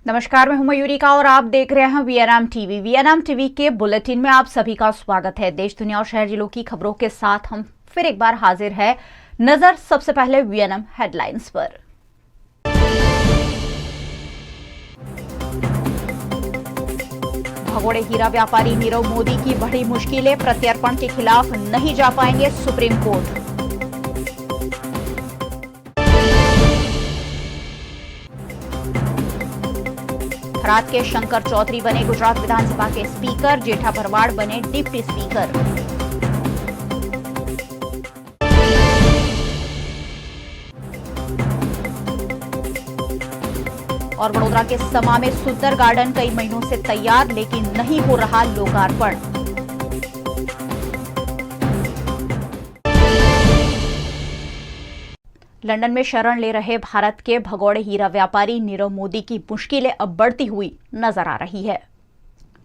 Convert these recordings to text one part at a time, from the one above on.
नमस्कार, मैं हूं मयूरी का और आप देख रहे हैं वीएनएम टीवी। वीएनएम टीवी के बुलेटिन में आप सभी का स्वागत है। देश, दुनिया और शहर जिलों की खबरों के साथ हम फिर एक बार हाजिर है। नजर सबसे पहले वीएनएम हेडलाइंस पर। भगोड़े हीरा व्यापारी नीरव मोदी की बड़ी मुश्किलें, प्रत्यर्पण के खिलाफ नहीं जा पाएंगे सुप्रीम कोर्ट। थराद के शंकर चौधरी बने गुजरात विधानसभा के स्पीकर, जेठा भरवाड़ बने डिप्टी स्पीकर। और वडोदरा के समा में सुंदर गार्डन कई महीनों से तैयार, लेकिन नहीं हो रहा लोकार्पण। लंदन में शरण ले रहे भारत के भगोड़े हीरा व्यापारी नीरव मोदी की मुश्किलें अब बढ़ती हुई नजर आ रही है।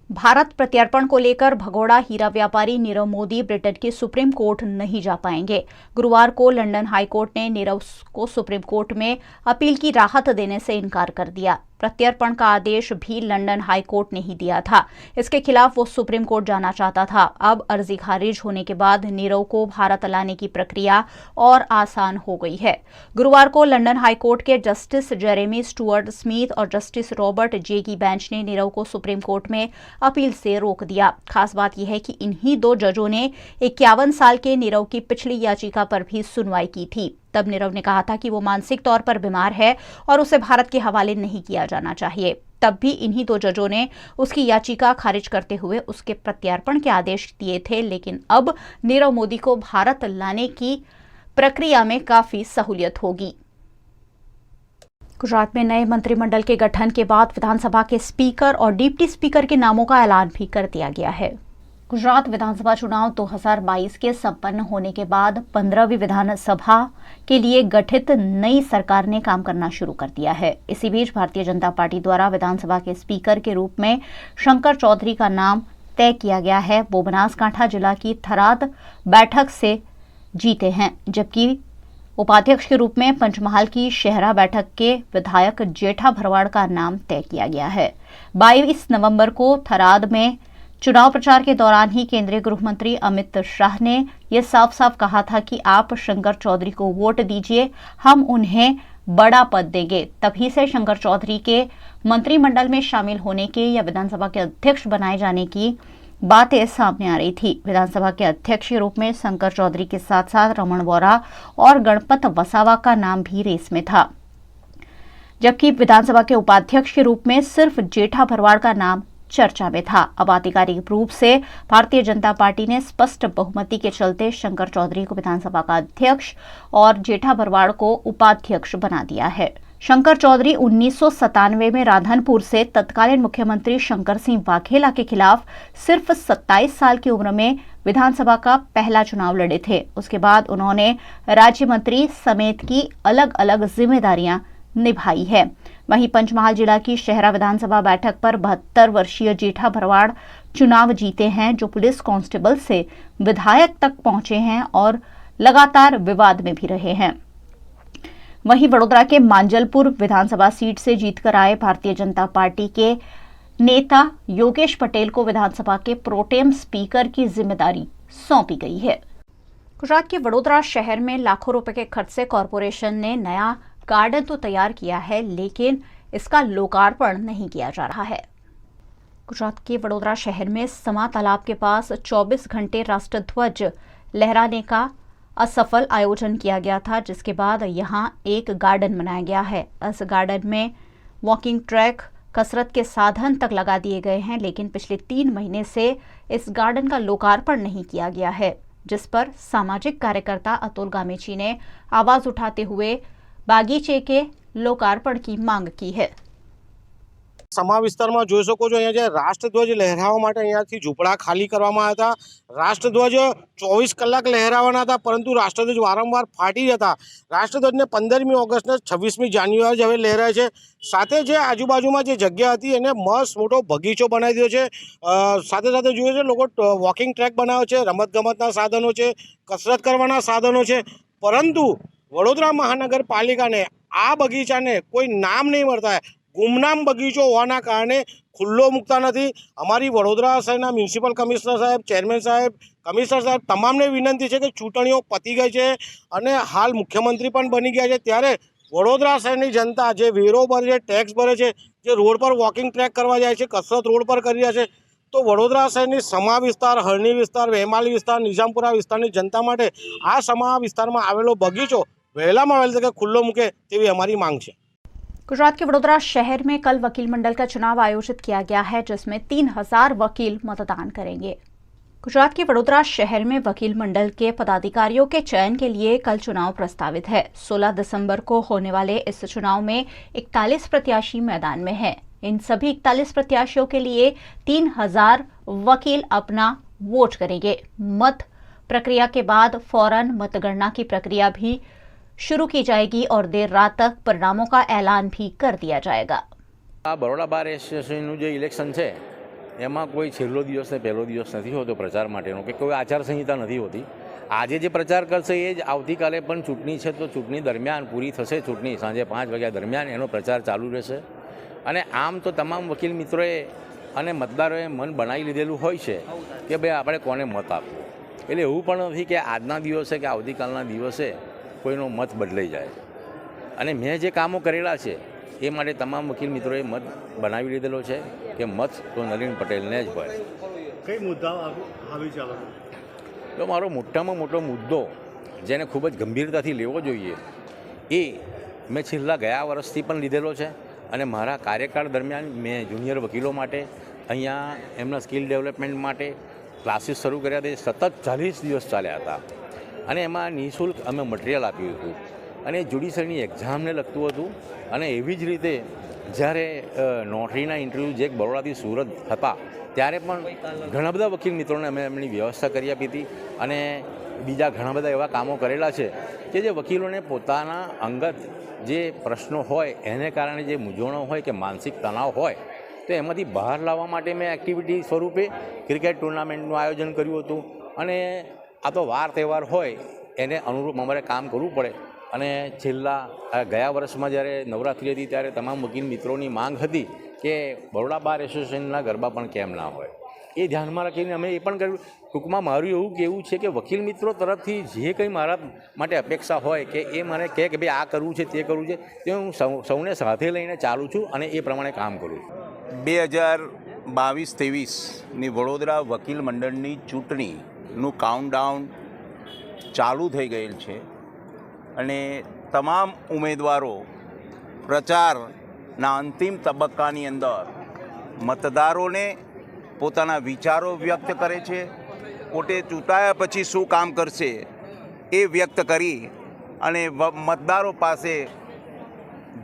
भारत प्रत्यर्पण को लेकर भगोड़ा हीरा व्यापारी नीरव मोदी ब्रिटेन की सुप्रीम कोर्ट नहीं जा पाएंगे। गुरुवार को लंदन हाईकोर्ट ने नीरव को सुप्रीम कोर्ट में अपील की राहत देने से इनकार कर दिया। प्रत्यर्पण का आदेश भी लंदन हाईकोर्ट ने ही दिया था। इसके खिलाफ वो सुप्रीम कोर्ट जाना चाहता था। अब अर्जी खारिज होने के बाद नीरव को भारत लाने की प्रक्रिया और आसान हो गई है। गुरुवार को लंदन हाईकोर्ट के जस्टिस जेरेमी स्टुअर्ट स्मिथ और जस्टिस रॉबर्ट जे की बेंच ने नीरव को सुप्रीम कोर्ट में अपील से रोक दिया। खास बात यह है कि इन्हीं दो जजों ने 51 साल के नीरव की पिछली याचिका पर भी सुनवाई की थी। तब नीरव ने कहा था कि वो मानसिक तौर पर बीमार है और उसे भारत के हवाले नहीं किया जाना चाहिए। तब भी इन्हीं दो जजों ने उसकी याचिका खारिज करते हुए उसके प्रत्यर्पण के आदेश दिए थे। लेकिन अब नीरव मोदी को भारत लाने की प्रक्रिया में काफी सहूलियत होगी। गुजरात में नए मंत्रिमंडल के गठन के बाद विधानसभा के स्पीकर और डिप्टी स्पीकर के नामों का ऐलान भी कर दिया गया है। गुजरात विधानसभा चुनाव 2022 के संपन्न होने के बाद 15वीं विधानसभा के लिए गठित नई सरकार ने काम करना शुरू कर दिया है। इसी बीच भारतीय जनता पार्टी द्वारा विधानसभा के स्पीकर के रूप में शंकर चौधरी का नाम तय किया गया है। वो बनासकांठा जिला की थराद बैठक से जीते हैं, जबकि उपाध्यक्ष के रूप में पंचमहाल की शहरा बैठक के विधायक जेठा भरवाड़ का नाम तय किया गया है। 22 नवंबर को थराद में चुनाव प्रचार के दौरान ही केंद्रीय गृह मंत्री अमित शाह ने यह साफ साफ कहा था कि आप शंकर चौधरी को वोट दीजिए, हम उन्हें बड़ा पद देंगे। तभी से शंकर चौधरी के मंत्रिमंडल में शामिल होने के या विधानसभा के अध्यक्ष बनाए जाने की बातें सामने आ रही थी। विधानसभा के अध्यक्ष के रूप में शंकर चौधरी के साथ साथ रमन वोरा और गणपत वसावा का नाम भी रेस में था, जबकि विधानसभा के उपाध्यक्ष के रूप में सिर्फ जेठा भरवाड़ का नाम चर्चा में था। अब आधिकारिक रूप से भारतीय जनता पार्टी ने स्पष्ट बहुमति के चलते शंकर चौधरी को विधानसभा का अध्यक्ष और जेठा भरवाड़ को उपाध्यक्ष बना दिया है। शंकर चौधरी 1997 में राधनपुर से तत्कालीन मुख्यमंत्री शंकर सिंह वाघेला के खिलाफ सिर्फ 27 साल की उम्र में विधानसभा का पहला चुनाव लड़े थे। उसके बाद उन्होंने राज्य मंत्री समेत की अलग अलग जिम्मेदारियां निभाई है। वहीं पंचमहाल जिला की शहरा विधानसभा बैठक पर 72 वर्षीय जेठा भरवाड़ चुनाव जीते हैं, जो पुलिस कांस्टेबल से विधायक तक पहुंचे हैं और लगातार विवाद में भी रहे हैं। वहीं वडोदरा के मांजलपुर विधानसभा सीट से जीतकर आए भारतीय जनता पार्टी के नेता योगेश पटेल को विधानसभा के प्रोटेम स्पीकर की जिम्मेदारी सौंपी गई है। गुजरात के वडोदरा शहर में लाखों रुपए के खर्च से कॉरपोरेशन ने नया गार्डन तो तैयार किया है, लेकिन इसका लोकार्पण नहीं किया जा रहा है। गुजरात के वडोदरा शहर में समा तालाब के पास 24 घंटे राष्ट्रध्वज लहराने का असफल आयोजन किया गया था, जिसके बाद यहां एक गार्डन बनाया गया है। इस गार्डन में वॉकिंग ट्रैक, कसरत के साधन तक लगा दिए गए हैं, लेकिन पिछले 3 महीने से इस गार्डन का लोकार्पण नहीं किया गया है, जिस पर सामाजिक कार्यकर्ता अतुल गामेची ने आवाज उठाते हुए बागीचे के लोकार्पण की मांग की है। સમા વિસ્તારમાં જોઈ શકો છો, અહીંયા જે રાષ્ટ્રધ્વજ લહેરાવવા માટે અહીંયાથી ઝૂંપડા ખાલી કરવામાં આવ્યા હતા। રાષ્ટ્રધ્વજ 24 કલાક લહેરાવાના હતા, પરંતુ રાષ્ટ્રધ્વજ વારંવાર ફાટી જતા રાષ્ટ્રધ્વજને 15મી ઓગસ્ટને 26મી જાન્યુઆરી હવે લહેરાય છે। સાથે જે આજુબાજુમાં જે જગ્યા હતી એને મસ્ત મોટો બગીચો બનાવી દીધો છે। સાથે સાથે જોઈએ છે લોકો વોકિંગ ટ્રેક બનાવ્યો છે, રમતગમતના સાધનો છે, કસરત કરવાના સાધનો છે, પરંતુ વડોદરા મહાનગરપાલિકાને આ બગીચાને કોઈ નામ નહીં મળતા है। ગુમનામ બગીચો હોવાના કારણે ખુલ્લો મૂકતા નથી। અમારી વડોદરા શહેરના મ્યુનિસિપલ કમિશનર સાહેબ, ચેરમેન સાહેબ, કમિશનર સાહેબ તમામને વિનંતી છે કે ચૂંટણીઓ પતી ગઈ છે અને હાલ મુખ્યમંત્રી પણ બની ગયા છે, ત્યારે વડોદરા શહેરની જનતા જે વેરો ભરે છે, ટેક્સ ભરે છે, જે રોડ પર વોકિંગ ટ્રેક કરવા જાય છે, કસરત રોડ પર કરી રહ્યા છે, તો વડોદરા શહેરની સમા વિસ્તાર, હરણી વિસ્તાર, વેમાલી વિસ્તાર, નિઝામપુરા વિસ્તારની જનતા માટે આ સમા વિસ્તારમાં આવેલો બગીચો વહેલામાં વહેલી તકે खुल्लो મૂકે તેવી हमारी मांग है। गुजरात के वडोदरा शहर में कल वकील मंडल का चुनाव आयोजित किया गया है, जिसमें 3000 वकील मतदान करेंगे। गुजरात के वडोदरा शहर में वकील मंडल के पदाधिकारियों के चयन के लिए कल चुनाव प्रस्तावित है। 16 दिसंबर को होने वाले इस चुनाव में 41 प्रत्याशी मैदान में हैं। इन सभी 41 प्रत्याशियों के लिए 3000 वकील अपना वोट करेंगे। मत प्रक्रिया के बाद फौरन मतगणना की प्रक्रिया भी शुरू की जाएगी और देर रात तक परिणामों का ऐलान भी कर दिया जाएगा। આ બરોડા બાર એસોસિએશનનું જે ઇલેક્શન છે એમાં કોઈ છેલ્લો દિવસ ને પહેલો દિવસ નથી હોતો પ્રચાર માટેનો, કે કોઈ આચારસંહિતા નથી હોતી। આજે જે પ્રચાર કરશે એ જ આવતીકાલે પણ ચૂંટણી છે તો ચૂંટણી દરમિયાન પૂરી થશે। ચૂંટણી સાંજે 5 વાગ્યા દરમિયાન એનો પ્રચાર ચાલુ રહેશે। અને આમ તો તમામ વકીલ મિત્રોએ અને મતદારોએ મન બનાવી લીધેલું હોય છે કે ભાઈ આપણે કોને મત આપવો। એટલે એવું પણ નથી કે આજના દિવસે કે આવતીકાલના દિવસે કોઈનો મત બદલાઈ જાય। અને મેં જે કામો કરેલા છે એ માટે તમામ વકીલ મિત્રોએ મત બનાવી લીધેલો છે કે મત તો નલિન પટેલને જ હોય। કઈ મુદ્દા આવી ચાલો તો મારો મોટામાં મોટો મુદ્દો જેને ખૂબ જ ગંભીરતાથી લેવો જોઈએ એ મેં છેલ્લા ગયા વર્ષથી પણ લીધેલો છે। અને મારા કાર્યકાળ દરમિયાન મેં જુનિયર વકીલો માટે અહીંયા એમના સ્કિલ ડેવલપમેન્ટ માટે ક્લાસીસ શરૂ કર્યા તે સતત 40 દિવસ ચાલ્યા હતા। અને એમાં નિઃશુલ્ક અમે મટીરિયલ આપ્યું હતું અને જ્યુડિશિયલની એક્ઝામને લગતું હતું। અને એવી જ રીતે જ્યારે નોટરીના ઇન્ટરવ્યૂ જે બરોડાથી સુરત હતા ત્યારે પણ ઘણા બધા વકીલ મિત્રોને અમે એમની વ્યવસ્થા કરી આપી હતી। અને બીજા ઘણા બધા એવા કામો કરેલા છે કે જે વકીલોને પોતાના અંગત જે પ્રશ્નો હોય એને કારણે જે મૂંઝવણો હોય કે માનસિક તણાવ હોય તો એમાંથી બહાર લાવવા માટે મેં એક્ટિવિટી સ્વરૂપે ક્રિકેટ ટુર્નામેન્ટનું આયોજન કર્યું હતું। અને આ તો વાર તહેવાર હોય એને અનુરૂપ અમારે કામ કરવું પડે। અને છેલ્લા ગયા વર્ષમાં જ્યારે નવરાત્રિ હતી ત્યારે તમામ વકીલ મિત્રોની માંગ હતી કે બરોડા બાર એસોસિએશનના ગરબા પણ કેમ ના હોય, એ ધ્યાનમાં રાખીને અમે એ પણ કર્યું। ટૂંકમાં મારું એવું કહેવું છે કે વકીલ મિત્રો તરફથી જે કંઈ મારા માટે અપેક્ષા હોય કે એ મને કહે કે ભાઈ આ કરવું છે તે કરવું છે તે હું સૌને સાથે લઈને ચાલું છું અને એ પ્રમાણે કામ કરું છું। 2022-23ની વડોદરા વકીલ મંડળની ચૂંટણીનું કાઉન્ટડાઉન ચાલુ થઈ ગયેલ છે અને તમામ ઉમેદવારો પ્રચારના અંતિમ તબક્કાની અંદર મતદારોને પોતાના વિચારો વ્યક્ત કરે છે। પોતે ચૂંટાયા પછી શું કામ કરશે એ વ્યક્ત કરી અને મતદારો પાસે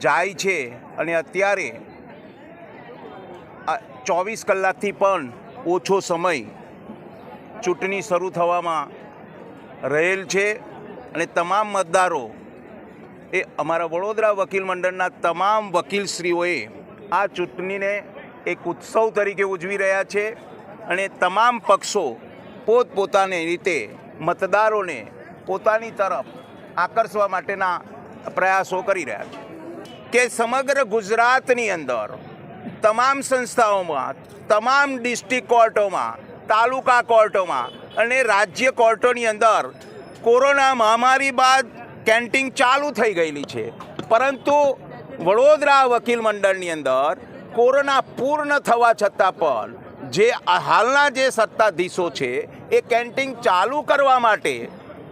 જાય છે। અને અત્યારે 24 કલાકથી પણ ઓછો સમય ચૂંટણી શરૂ થવામાં રહેલ છે અને તમામ મતદારો એ અમારા વડોદરા વકીલ મંડળના તમામ વકીલશ્રીઓએ આ ચૂંટણીને એક ઉત્સવ તરીકે ઉજવી રહ્યા છે અને તમામ પક્ષો પોતપોતાની રીતે મતદારોને પોતાની તરફ આકર્ષવા માટેના પ્રયાસો કરી રહ્યા છે કે સમગ્ર ગુજરાતની અંદર તમામ સંસ્થાઓમાં, તમામ ડિસ્ટ્રિક્ટ કોર્ટોમાં, તાલુકા કોર્ટોમાં અને રાજ્ય કોર્ટોની અંદર કોરોના મહામારી બાદ કેન્ટીન ચાલુ થઈ ગયેલી છે, પરંતુ વડોદરા વકીલ મંડળની અંદર કોરોના પૂર્ણ થવા છતાં પણ જે હાલના જે સત્તાધીશો છે એ કેન્ટીન ચાલુ કરવા માટે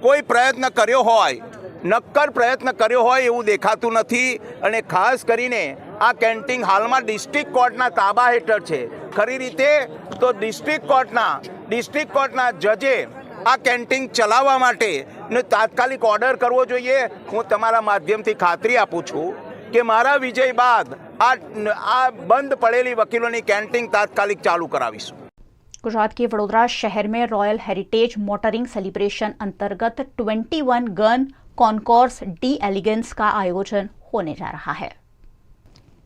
કોઈ પ્રયત્ન કર્યો હોય, નક્કર પ્રયત્ન કર્યો હોય એવું દેખાતું નથી। અને ખાસ કરીને આ કેન્ટીન હાલમાં ડિસ્ટ્રિક્ટ કોર્ટના તાબા હેઠળ છે। ખરી રીતે તો ડિસ્ટ્રિક્ટ કોર્ટના જજે આ કેન્ટીન ચલાવવા માટે તાત્કાલિક ઓર્ડર કરવો જોઈએ। હું તમારા માધ્યમથી ખાતરી આપું છું કે મારા વિજય બાદ આ બંધ પડેલી વકીલોની કેન્ટીન તાત્કાલિક ચાલુ કરાવીશું। गुजरात के वडोदरा शहर में रॉयल हेरिटेज मोटरिंग सेलिब्रेशन अंतर्गत 21 गन कॉन्कोर्स डी एलिगेंस का आयोजन होने जा रहा है।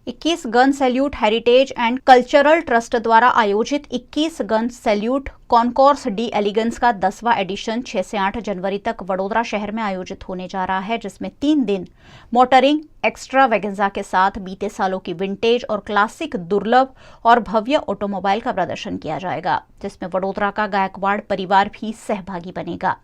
21 gun salute heritage and cultural trust द्वारा आयोजित 21 gun salute concours de elegance का 10वां एडिशन 6 से 8 जनवरी तक वडोदरा शहर में आयोजित होने जा रहा है, जिसमें 3 दिन मोटरिंग एक्स्ट्रावेगेंजा के साथ बीते सालों की विंटेज और क्लासिक दुर्लभ और भव्य ऑटोमोबाइल का प्रदर्शन किया जाएगा, जिसमें वडोदरा का गायकवाड़ परिवार भी सहभागी बनेगा।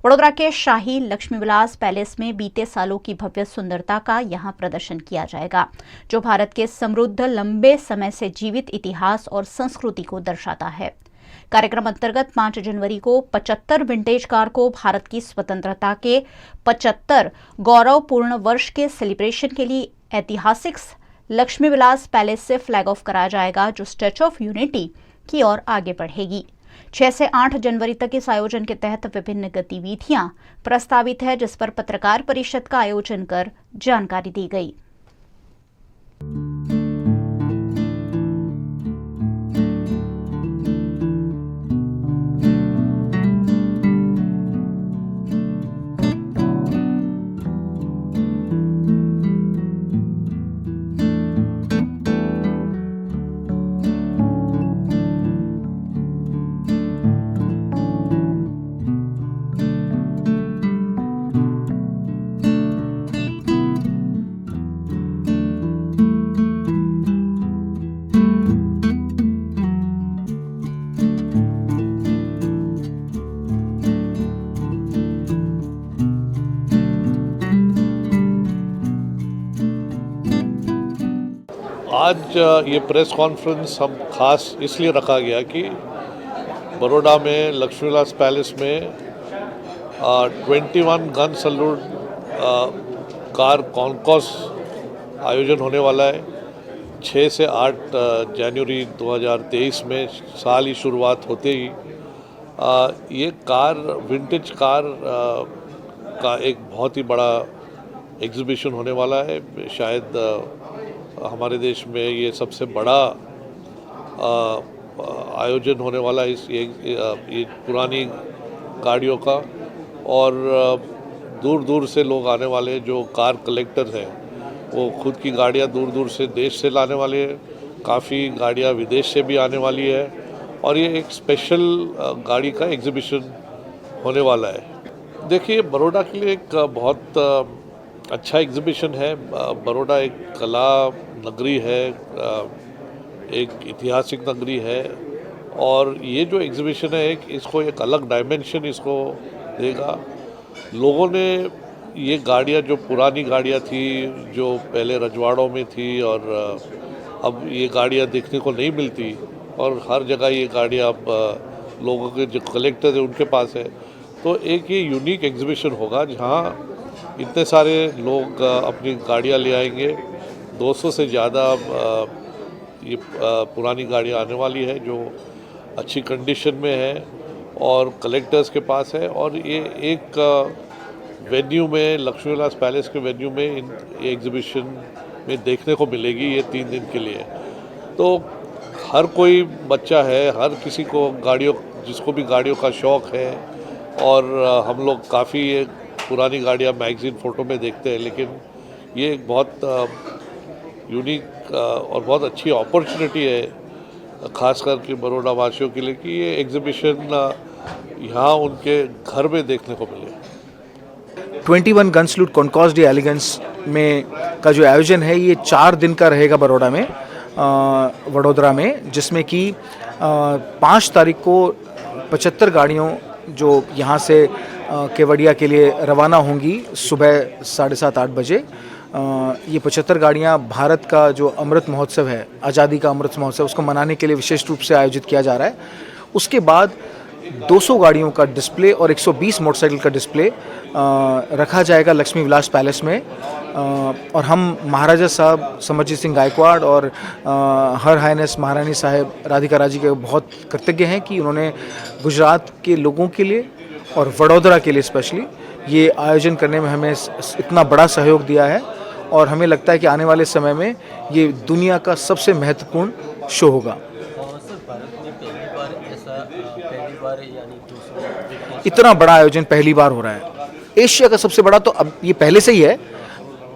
वडोदरा के शाही लक्ष्मी विलास पैलेस में बीते सालों की भव्य सुंदरता का यहां प्रदर्शन किया जाएगा, जो भारत के समृद्ध लंबे समय से जीवित इतिहास और संस्कृति को दर्शाता है। कार्यक्रम अंतर्गत 5 जनवरी को 75 विंटेज कार को भारत की स्वतंत्रता के 75 गौरवपूर्ण वर्ष के सेलिब्रेशन के लिए ऐतिहासिक लक्ष्मी विलास पैलेस से फ्लैग ऑफ कराया जाएगा, जो स्टैच्यू ऑफ यूनिटी की ओर आगे बढ़ेगी। 6 से 8 जनवरी तक इस आयोजन के तहत विभिन्न गतिविधियां प्रस्तावित है, जिस पर पत्रकार परिषद का आयोजन कर जानकारी दी गई। आज ये प्रेस कॉन्फ्रेंस हम खास इसलिए रखा गया कि बड़ौदा में लक्ष्मी विलास पैलेस में 21 गन सैल्यूट कार कॉन्कोर्स आयोजन होने वाला है। 6 से 8 जनवरी 2023 में साल की शुरुआत होते ही ये कार विंटेज कार का एक बहुत ही बड़ा एग्जीबिशन होने वाला है। शायद हमारे देश में ये सबसे बड़ा आयोजन होने वाला है ये पुरानी गाड़ियों का, और दूर दूर से लोग आने वाले जो कार कलेक्टर हैं वो खुद की गाड़ियाँ दूर दूर से देश से लाने वाले हैं। काफ़ी गाड़ियाँ विदेश से भी आने वाली है और ये एक स्पेशल गाड़ी का एग्जीबिशन होने वाला है। देखिए, बड़ौदा के लिए एक बहुत अच्छा एग्जीबिशन है। बड़ौदा एक कला नगरी है, एक ऐतिहासिक नगरी है, और ये जो एग्जीबिशन है इसको एक अलग डायमेंशन इसको देगा। लोगों ने ये गाड़ियाँ जो पुरानी गाड़ियाँ थी जो पहले रजवाड़ों में थी और अब ये गाड़ियाँ देखने को नहीं मिलती और हर जगह ये गाड़ियाँ अब लोगों के जो कलेक्टर है उनके पास है, तो एक ये यूनिक एग्जीबिशन होगा जहाँ इतने सारे लोग अपनी गाड़ियाँ ले आएंगे। 200 से ज़्यादा ये पुरानी गाड़ियाँ आने वाली है जो अच्छी कंडीशन में है और कलेक्टर्स के पास है, और ये एक वेन्यू में लक्ष्मी विलास पैलेस के वेन्यू में ये एग्जीबिशन में देखने को मिलेगी ये 3 दिन के लिए। तो हर कोई बच्चा है, हर किसी को जिसको भी गाड़ियों का शौक़ है, और हम लोग काफ़ी पुरानी गाड़ियाँ मैगज़ीन फ़ोटो में देखते हैं, लेकिन ये एक बहुत यूनिक और बहुत अच्छी अपॉर्चुनिटी है ख़ास करके बड़ौदा वासियों के लिए कि ये एग्जीबिशन यहाँ उनके घर में देखने को मिले। 21 gun salute concours de elegance में का जो आयोजन है ये 4 दिन का रहेगा वडोदरा में, जिसमें कि 5 तारीख को 75 गाड़ियों जो यहाँ से केवड़िया के लिए रवाना होंगी सुबह 7:30-8 बजे। ये 75 गाड़ियाँ भारत का जो अमृत महोत्सव है, आज़ादी का अमृत महोत्सव, उसको मनाने के लिए विशेष रूप से आयोजित किया जा रहा है। उसके बाद 200 गाड़ियों का डिस्प्ले और 120 मोटरसाइकिल का डिस्प्ले रखा जाएगा लक्ष्मी विलास पैलेस में। और हम महाराजा साहब समरजीत सिंह गायकवाड़ और हर हाइनेस महारानी साहब राधिका राजी के बहुत कृतज्ञ हैं कि उन्होंने गुजरात के लोगों के लिए और वडोदरा के लिए स्पेशली ये आयोजन करने में हमें इतना बड़ा सहयोग दिया है, और हमें लगता है कि आने वाले समय में ये दुनिया का सबसे महत्वपूर्ण शो होगा। इतना बड़ा आयोजन पहली बार हो रहा है। एशिया का सबसे बड़ा तो अब ये पहले से ही है,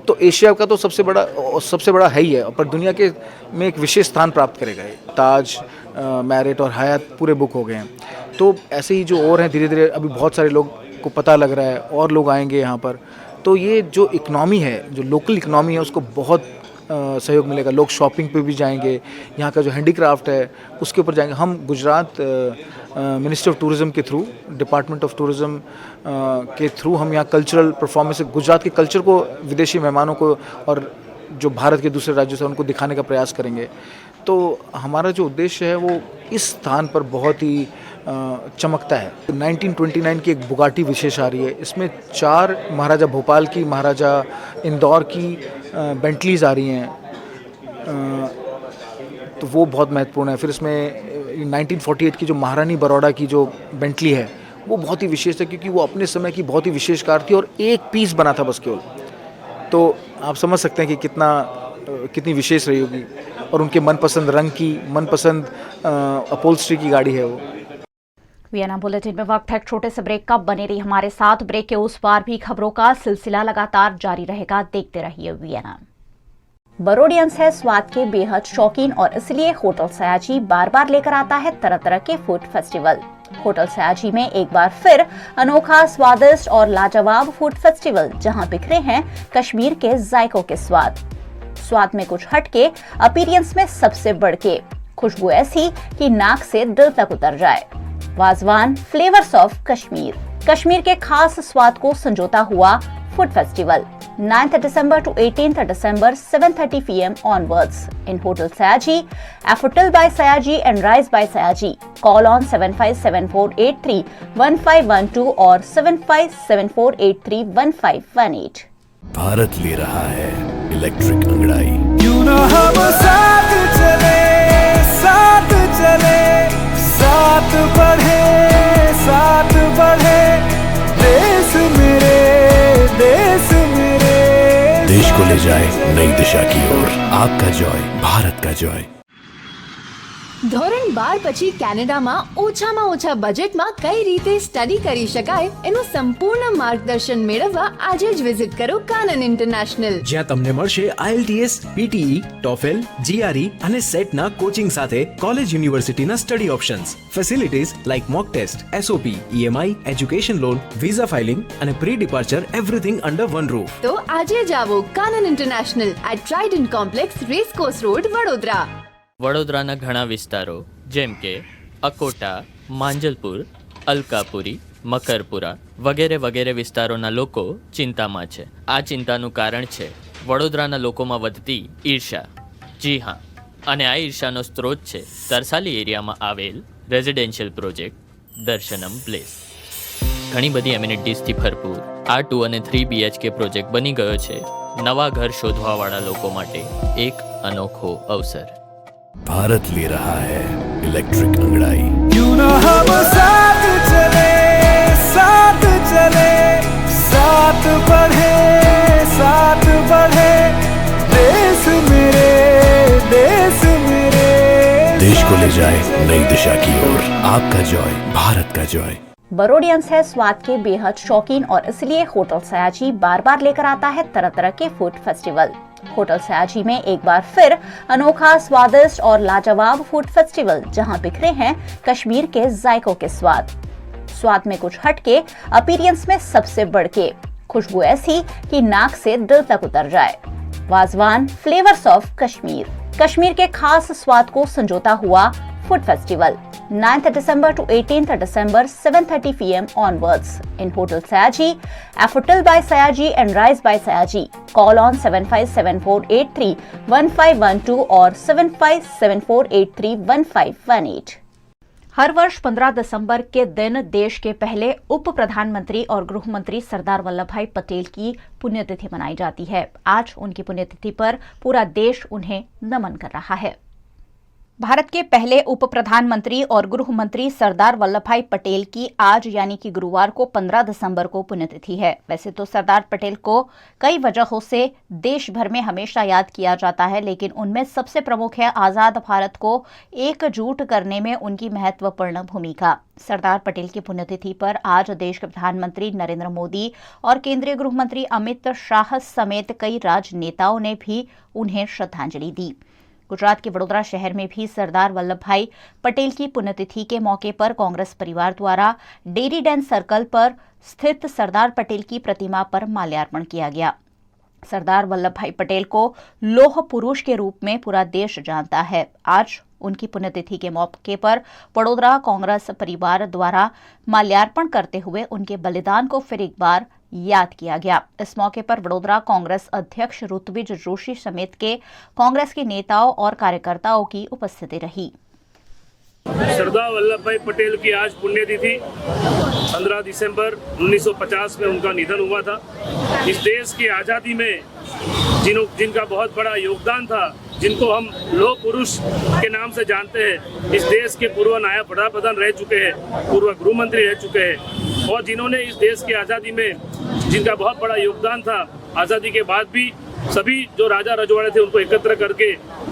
तो एशिया का तो सबसे बड़ा है ही है, पर दुनिया के में एक विशेष स्थान प्राप्त करेगा ये। ताज, मैरिट और हयात पूरे बुक हो गए हैं। तो ऐसे ही जो और हैं, धीरे धीरे अभी बहुत सारे लोग को पता लग रहा है और लोग आएंगे यहाँ पर। तो ये जो इकनॉमी है, जो लोकल इकनॉमी है, उसको बहुत सहयोग मिलेगा। लोग शॉपिंग पे भी जाएंगे, यहाँ का जो हैंडीक्राफ्ट है उसके ऊपर जाएंगे। हम गुजरात मिनिस्ट्री ऑफ टूरिज़्म के थ्रू, डिपार्टमेंट ऑफ टूरिज़्म के थ्रू हम यहाँ कल्चरल परफॉर्मेंस, गुजरात के कल्चर को विदेशी मेहमानों को और जो भारत के दूसरे राज्यों से उनको दिखाने का प्रयास करेंगे। तो हमारा जो उद्देश्य है वो इस स्थान पर बहुत ही चमकता है। 1929 की एक बुगाटी विशेष आ रही है, इसमें 4 महाराजा भोपाल की, महाराजा इंदौर की बेंटलीज आ रही हैं, तो वो बहुत महत्वपूर्ण है। फिर इसमें 1948 की जो महारानी बड़ौदा की जो बेंटली है वो बहुत ही विशेष है, क्योंकि वो अपने समय की बहुत ही विशेष कार थी और एक पीस बना था बस केवल। तो आप समझ सकते हैं कि कितनी विशेष रही होगी, और उनके मनपसंद रंग की, मनपसंद अपहोल्स्ट्री की गाड़ी है वो। वीएनए बुलेटिन में वक्त है छोटे से ब्रेक का। बने रही हमारे साथ। ब्रेक के उस पार भी खबरों का सिलसिला लगातार जारी रहेगा। देखते रहिए वीएनए। बरोडियंस है स्वाद के बेहद शौकीन, और इसलिए होटल सयाजी बार बार लेकर आता है तरह तरह के फूड फेस्टिवल। होटल सयाजी में एक बार फिर अनोखा, स्वादिष्ट और लाजवाब फूड फेस्टिवल, जहां बिखरे हैं कश्मीर के जायकों के स्वाद में कुछ हटके, अपीरियंस में सबसे बढ़के, खुशबू ऐसी कि नाक से दिल तक उतर जाए। वाजवान, फ्लेवर्स ऑफ कश्मीर, कश्मीर के खास स्वाद को संजोता हुआ food festival 9th December to 18th December 7:30 PM onwards in Hotel Sayaji, Afotel by Sayaji and Rise by Sayaji. Call on 7574831512 or 7574831518. Bharat ले रहा है इलेक्ट्रिक अंगड़ाई। क्यों ना हम साथ चले, साथ बढ़े, देश मेरे, देश को ले जाए नई दिशा की ओर। आपका जॉय, भारत का जॉय। ધોરણ 12 પછી કેનેડામાં ઓછા બજેટમાં કઈ રીતે સ્ટડી કરી શકાય એનું સંપૂર્ણ માર્ગદર્શન મેળવવા આજે જ વિઝિટ કરો કાનન ઇન્ટરનેશનલ, જ્યાં તમને મળશે IELTS, PTE, TOEFL, GRE અને સેટના કોચિંગ સાથે કોલેજ યુનિવર્સિટીના study options, facilities like mock test, SOP, EMI, education loan, visa filing અને pre departure everything under one roof. તો આજે જ આવો Kanan international at Trident Complex, Racecourse Road, Vadodara. વડોદરાના ઘણા વિસ્તારો જેમ કે અકોટા, માંજલપુર, અલકાપુરી, મકરપુરા વગેરે વિસ્તારોના લોકો ચિંતામાં છે। આ ચિંતાનું કારણ છે વડોદરાના લોકોમાં વધતી ઈર્ષા। જી હા, અને આ ઈર્ષાનો સ્ત્રોત છે તરસાલી એરિયામાં આવેલ રેઝિડેન્શિયલ પ્રોજેક્ટ દર્શનમ પ્લેસ। ઘણી બધી એમિનિટીઝથી ભરપૂર આ 2 અને 3 BHK પ્રોજેક્ટ બની ગયો છે નવા ઘર શોધવાવાળા લોકો માટે એક અનોખો અવસર। भारत ले रहा है इलेक्ट्रिक अंगड़ाई। क्यों ना हम साथ चले, बढ़े, देश मेरे, देश को ले जाए नई दिशा की ओर। आपका जॉय, भारत का जॉय। बरोडियंस है स्वाद के बेहद शौकीन, और इसलिए होटल सयाजी बार बार लेकर आता है तरह तरह के फूड फेस्टिवल। होटल सयाजी में एक बार फिर अनोखा, स्वादिष्ट और लाजवाब फूड फेस्टिवल, जहां बिखरे हैं कश्मीर के जायकों के स्वाद में कुछ हटके, अपीरियंस में सबसे बढ़के, खुशबू ऐसी कि नाक से दिल तक उतर जाए। वाजवान, फ्लेवर्स ऑफ कश्मीर, कश्मीर के खास स्वाद को संजोता हुआ food festival 9th December to 18th December 7:30 PM onwards in Hotel Sayaji, Afotel by Sayaji and Rise by Sayaji. Call on 7574831512 or 7574831518। हर वर्ष 15 दिसंबर के दिन देश के पहले उप प्रधानमंत्री और गृह मंत्री सरदार वल्लभ भाई पटेल की पुण्यतिथि मनाई जाती है। आज उनकी पुण्यतिथि पर पूरा देश उन्हें नमन कर रहा है। भारत के पहले उप प्रधानमंत्री और गृह मंत्री सरदार वल्लभ भाई पटेल की आज यानी कि गुरुवार को 15 दिसंबर को पुण्यतिथि है। वैसे तो सरदार पटेल को कई वजहों से देश भर में हमेशा याद किया जाता है, लेकिन उनमें सबसे प्रमुख है आजाद भारत को एकजुट करने में उनकी महत्वपूर्ण भूमिका। सरदार पटेल की पुण्यतिथि पर आज देश के प्रधानमंत्री नरेंद्र मोदी और केंद्रीय गृह मंत्री अमित शाह समेत कई राजनेताओं ने भी उन्हें श्रद्धांजलि दी। गुजरात के वडोदरा शहर में भी सरदार वल्लभ भाई पटेल की पुण्यतिथि के मौके पर कांग्रेस परिवार द्वारा डेरी डैन सर्कल पर स्थित सरदार पटेल की प्रतिमा पर माल्यार्पण किया गया। सरदार वल्लभ भाई पटेल को लौह पुरुष के रूप में पूरा देश जानता है। आज उनकी पुण्यतिथि के मौके पर वडोदरा कांग्रेस परिवार द्वारा माल्यार्पण करते हुए उनके बलिदान को फिर एक बार याद किया गया। इस मौके पर वडोदरा कांग्रेस अध्यक्ष ऋत्विज जोशी समेत के कांग्रेस के नेताओं और कार्यकर्ताओं की उपस्थिति रही। सरदार वल्लभ भाई पटेल की आज पुण्यतिथि 15 दिसंबर 1950 में उनका निधन हुआ था। इस देश की आज़ादी में जिनका बहुत बड़ा योगदान था, जिनको हम लौह पुरुष के नाम से जानते हैं, इस देश के पूर्व नायब प्रधान रह चुके हैं, पूर्व गृह मंत्री रह चुके हैं और जिन्होंने इस देश की आज़ादी में जिनका बहुत बड़ा योगदान था, आज़ादी के बाद भी सभी जो राजा रजवाड़े थे उनको एकत्र करके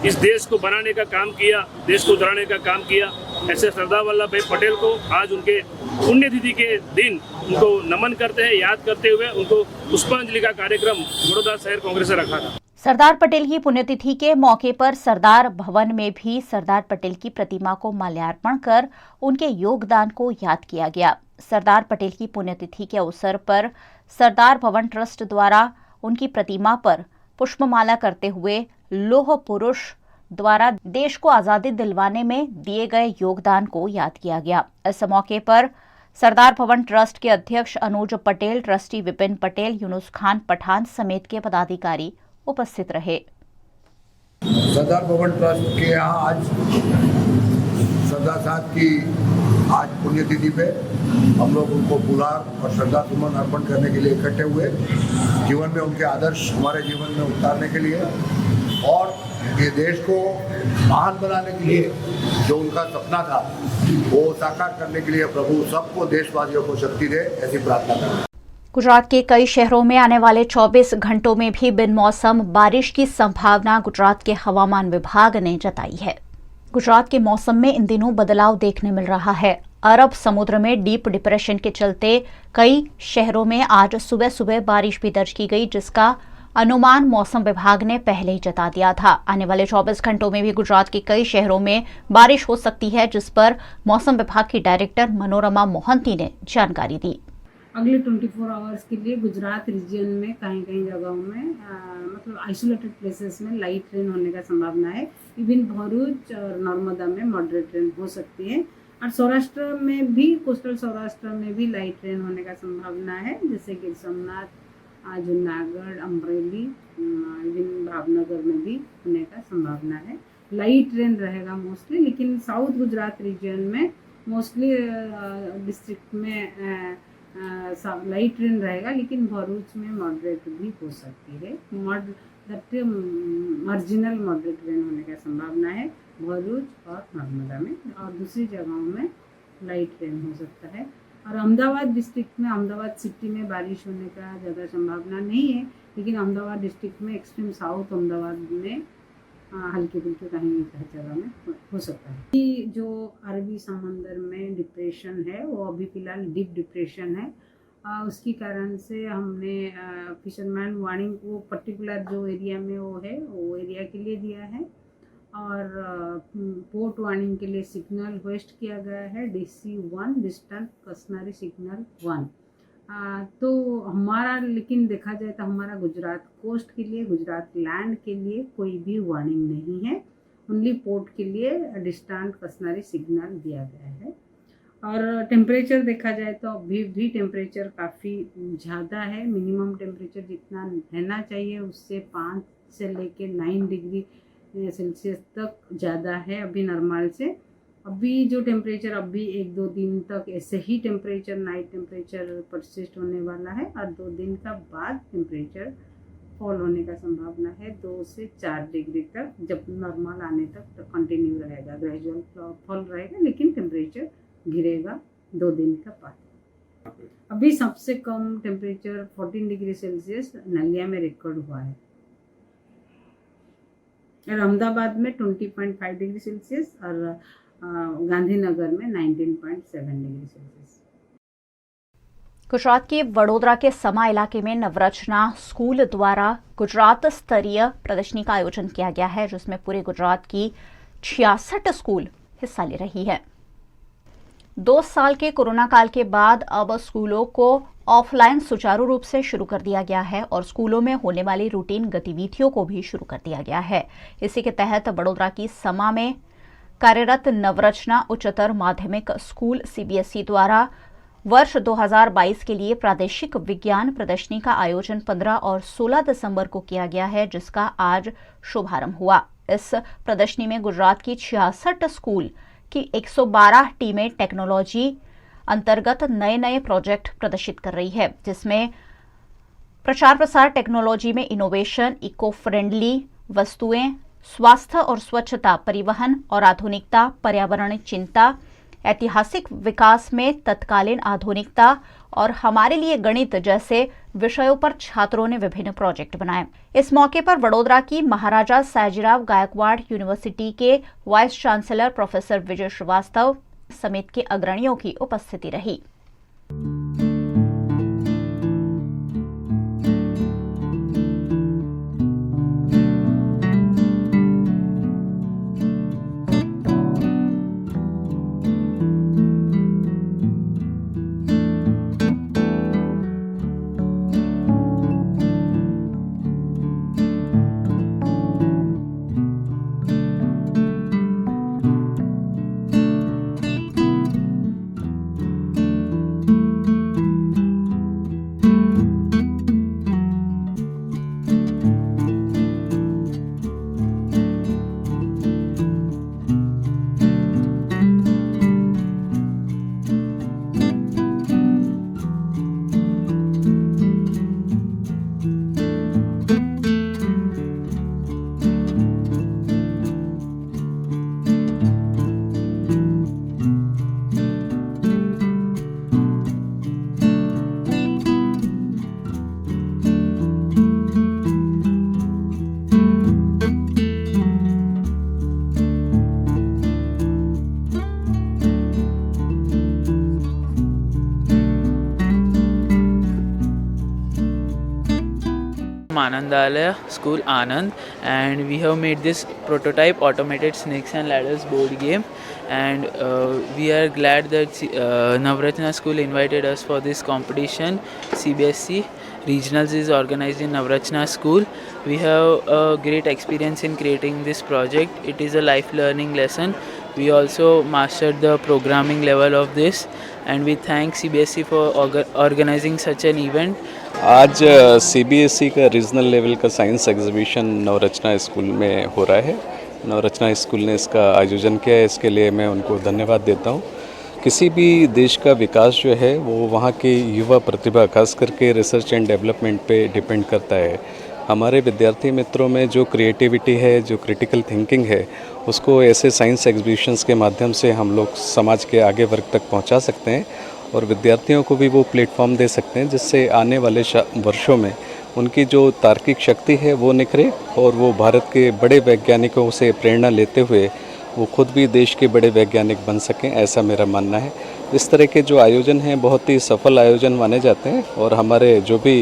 इस देश को बनाने का काम किया, देश को उजड़ाने का काम किया। ऐसे सरदार वल्लभ भाई पटेल को आज उनके पुण्यतिथि के दिन उनको नमन करते हैं, याद करते हुए उनको पुष्पांजलि का कार्यक्रम वडोदरा शहर कांग्रेस ने रखा था। सरदार पटेल की पुण्यतिथि के मौके पर सरदार भवन में भी सरदार पटेल की प्रतिमा को माल्यार्पण कर उनके योगदान को याद किया गया। सरदार पटेल की पुण्यतिथि के अवसर पर सरदार भवन ट्रस्ट द्वारा उनकी प्रतिमा पर पुष्पमाला करते हुए लौह पुरुष द्वारा देश को आजादी दिलवाने में दिए गए योगदान को याद किया गया। इस मौके पर सरदार भवन ट्रस्ट के अध्यक्ष अनुज पटेल, ट्रस्टी विपिन पटेल, यूनुस खान पठान समेत के पदाधिकारी उपस्थित रहे। सरदार भवन ट्रस्ट के यहाँ आज सरदार साहब की आज पुण्यतिथि पे हम लोग उनको पुलार और श्रद्धा सुमन अर्पण करने के लिए इकट्ठे हुए, जीवन में उनके आदर्श हमारे जीवन में उतारने के लिए और ये देश को महान बनाने के लिए जो उनका सपना था वो साकार करने के लिए प्रभु सबको देशवासियों को शक्ति दे, ऐसी प्रार्थना करें। गुजरात के कई शहरों में आने वाले 24 घंटों में भी बिन मौसम बारिश की संभावना गुजरात के हवामान विभाग ने जताई है। गुजरात के मौसम में इन दिनों बदलाव देखने मिल रहा है। अरब समुद्र में डीप डिप्रेशन के चलते कई शहरों में आज सुबह सुबह बारिश भी दर्ज की गई, जिसका अनुमान मौसम विभाग ने पहले ही जता दिया था। आने वाले 24 घंटों में भी गुजरात के कई शहरों में बारिश हो सकती है, जिस पर मौसम विभाग की डायरेक्टर मनोरमा मोहंती ने जानकारी दी। अगले 24 आवर्स के लिए गुजरात रीजन में कहीं जगहों में मतलब आइसोलेटेड प्लेसेस में लाइट रेन होने का संभावना है। इवन भरूच और नर्मदा में मॉडरेट रेन हो सकती है और सौराष्ट्र में भी, कोस्टल सौराष्ट्र में भी लाइट रेन होने का संभावना है, जैसे गिर सोमनाथ, जूनागढ़, अमरेली, इवन भावनगर में भी होने का संभावना है। लाइट रेन रहेगा मोस्टली, लेकिन साउथ गुजरात रीजन में मोस्टली डिस्ट्रिक्ट में लाइट रेन रहेगा, लेकिन भरूच में मॉडरेट भी हो सकती है। मार्जिनल मॉडरेट रेन होने का संभावना है भरूच और नर्मदा में, और दूसरी जगहों में लाइट रेन हो सकता है। और अहमदाबाद डिस्ट्रिक्ट में, अहमदाबाद सिटी में बारिश होने का ज़्यादा संभावना नहीं है, लेकिन अहमदाबाद डिस्ट्रिक्ट में, एक्सट्रीम साउथ अहमदाबाद में हल्की फुल्की कहीं जगह में हो सकता है। कि जो अरबी समंदर में डिप्रेशन है वो अभी फ़िलहाल डीप डिप्रेशन है, उसकी कारण से हमने फिशरमैन वार्निंग वो पर्टिकुलर जो एरिया में वो है वो एरिया के लिए दिया है, और पोर्ट वार्निंग के लिए सिग्नल होस्ट किया गया है DC1 डिस्टेंट कशनरी सिग्नल 1। तो हमारा, लेकिन देखा जाए तो हमारा गुजरात कोस्ट के लिए, गुजरात लैंड के लिए कोई भी वार्निंग नहीं है, ओनली पोर्ट के लिए डिस्टेंट कशनरी सिग्नल दिया गया है। और टेम्परेचर देखा जाए तो अभी भी टेम्परेचर काफ़ी ज़्यादा है। मिनिमम टेम्परेचर जितना रहना चाहिए उससे 5 से लेके 9 डिग्री सेल्सियस तक ज़्यादा है अभी नॉर्मल से। अभी जो टेम्परेचर अभी 1-2 दिन तक ऐसे ही टेम्परेचर, नाइट टेम्परेचर परसिस्ट होने वाला है, और 2 दिन का बाद टेम्परेचर फॉल होने का संभावना है। 2 से 4 डिग्री तक, जब नॉर्मल आने तक कंटिन्यू रहेगा, ग्रेजुअल फॉल रहेगा, लेकिन टेम्परेचर गिरेगा 2 दिन का बाद। अभी सबसे कम टेम्परेचर 14 डिग्री सेल्सियस नलिया में रिकॉर्ड हुआ है और अहमदाबाद में 20.5 डिग्री सेल्सियस और गांधीनगर में 19.7 डिग्री सेल्सियस। गुजरात के वडोदरा के समा इलाके में नवरचना स्कूल द्वारा गुजरात स्तरीय प्रदर्शनी का आयोजन किया गया है, जिसमें पूरे गुजरात की 66 स्कूल हिस्सा ले रही है। 2 साल के कोरोना काल के बाद अब स्कूलों को ऑफलाइन सुचारू रूप से शुरू कर दिया गया है और स्कूलों में होने वाली रूटीन गतिविधियों को भी शुरू कर दिया गया है। इसी के तहत वडोदरा की समा में कार्यरत नवरचना उच्चतर माध्यमिक स्कूल सीबीएसई द्वारा वर्ष 2022 के लिए प्रादेशिक विज्ञान प्रदर्शनी का आयोजन 15 और 16 दिसंबर को किया गया है, जिसका आज शुभारंभ हुआ। इस प्रदर्शनी में गुजरात की 66 स्कूल की 112 टीमें टेक्नोलॉजी अंतर्गत नए नए प्रोजेक्ट प्रदर्शित कर रही है, जिसमें प्रचार प्रसार टेक्नोलॉजी में इनोवेशन, इको फ्रेंडली वस्तुएं, स्वास्थ्य और स्वच्छता, परिवहन और आधुनिकता, पर्यावरण चिंता, ऐतिहासिक विकास में तत्कालीन आधुनिकता और हमारे लिए गणित जैसे विषयों पर छात्रों ने विभिन्न प्रोजेक्ट बनाए। इस मौके पर वडोदरा की महाराजा सयाजीराव गायकवाड़ यूनिवर्सिटी के वाइस चांसलर प्रोफेसर विजय श्रीवास्तव समेत के अग्रणियों की उपस्थिति रही। Anandalaya School Anand, and we have made this prototype automated snakes and ladders board game, and we are glad that Navratna School invited us for this competition. CBSE Regionals is organized in Navratna School. We have a great experience in creating this project. It is a life learning lesson. We also mastered the programming level of this, and we thank CBSE for organizing such an event. आज CBSE का regional level का science exhibition Navrachna school में हो रहा है। Navrachna school ने इसका आयोजन किया है, इसके लिए मैं उनको धन्यवाद देता हूँ। किसी भी देश का विकास जो है वो वहाँ के युवा प्रतिभा, खास करके रिसर्च एंड डेवलपमेंट पे डिपेंड करता है। हमारे विद्यार्थी मित्रों में जो क्रिएटिविटी है, जो क्रिटिकल थिंकिंग है, उसको ऐसे साइंस एग्जीबिशंस के माध्यम से हम लोग समाज के आगे वर्ग तक पहुँचा सकते हैं और विद्यार्थियों को भी वो प्लेटफॉर्म दे सकते हैं, जिससे आने वाले वर्षों में उनकी जो तार्किक शक्ति है वो निखरे और वो भारत के बड़े वैज्ञानिकों से प्रेरणा लेते हुए वो खुद भी देश के बड़े वैज्ञानिक बन सकें, ऐसा मेरा मानना है। इस तरह के जो आयोजन हैं बहुत ही सफल आयोजन माने जाते हैं और हमारे जो भी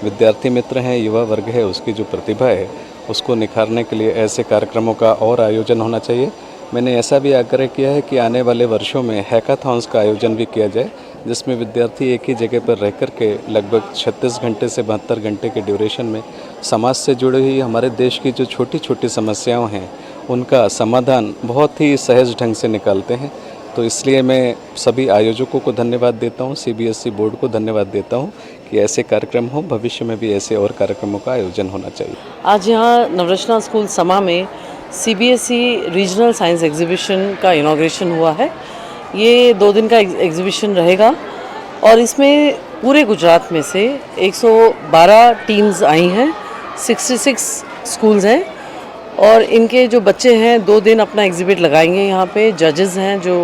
विद्यार्थी मित्र हैं, युवा वर्ग है, उसकी जो प्रतिभा है उसको निखारने के लिए ऐसे कार्यक्रमों का और आयोजन होना चाहिए। मैंने ऐसा भी आग्रह किया है कि आने वाले वर्षों में हैकाथॉन्स का आयोजन भी किया जाए, जिसमें विद्यार्थी एक ही जगह पर रह कर के लगभग 36 घंटे से 72 घंटे के ड्यूरेशन में समाज से जुड़ी हुई हमारे देश की जो छोटी छोटी समस्याएं हैं उनका समाधान बहुत ही सहज ढंग से निकालते हैं। तो इसलिए मैं सभी आयोजकों को धन्यवाद देता हूं, सीबीएसई बोर्ड को धन्यवाद देता हूं कि ऐसे कार्यक्रम हो, भविष्य में भी ऐसे और कार्यक्रमों का आयोजन होना चाहिए। आज यहाँ नवरचना स्कूल समा में सीबीएसई रीजनल साइंस एग्जीबिशन का इनॉग्रेशन हुआ है। ये 2 दिन का एग्जीबिशन रहेगा और इसमें पूरे गुजरात में से 112 टीम्स आई हैं। 66 स्कूल्स हैं और इनके जो बच्चे हैं 2 दिन अपना एग्जिबिट लगाएंगे यहाँ पे। जजेस हैं जो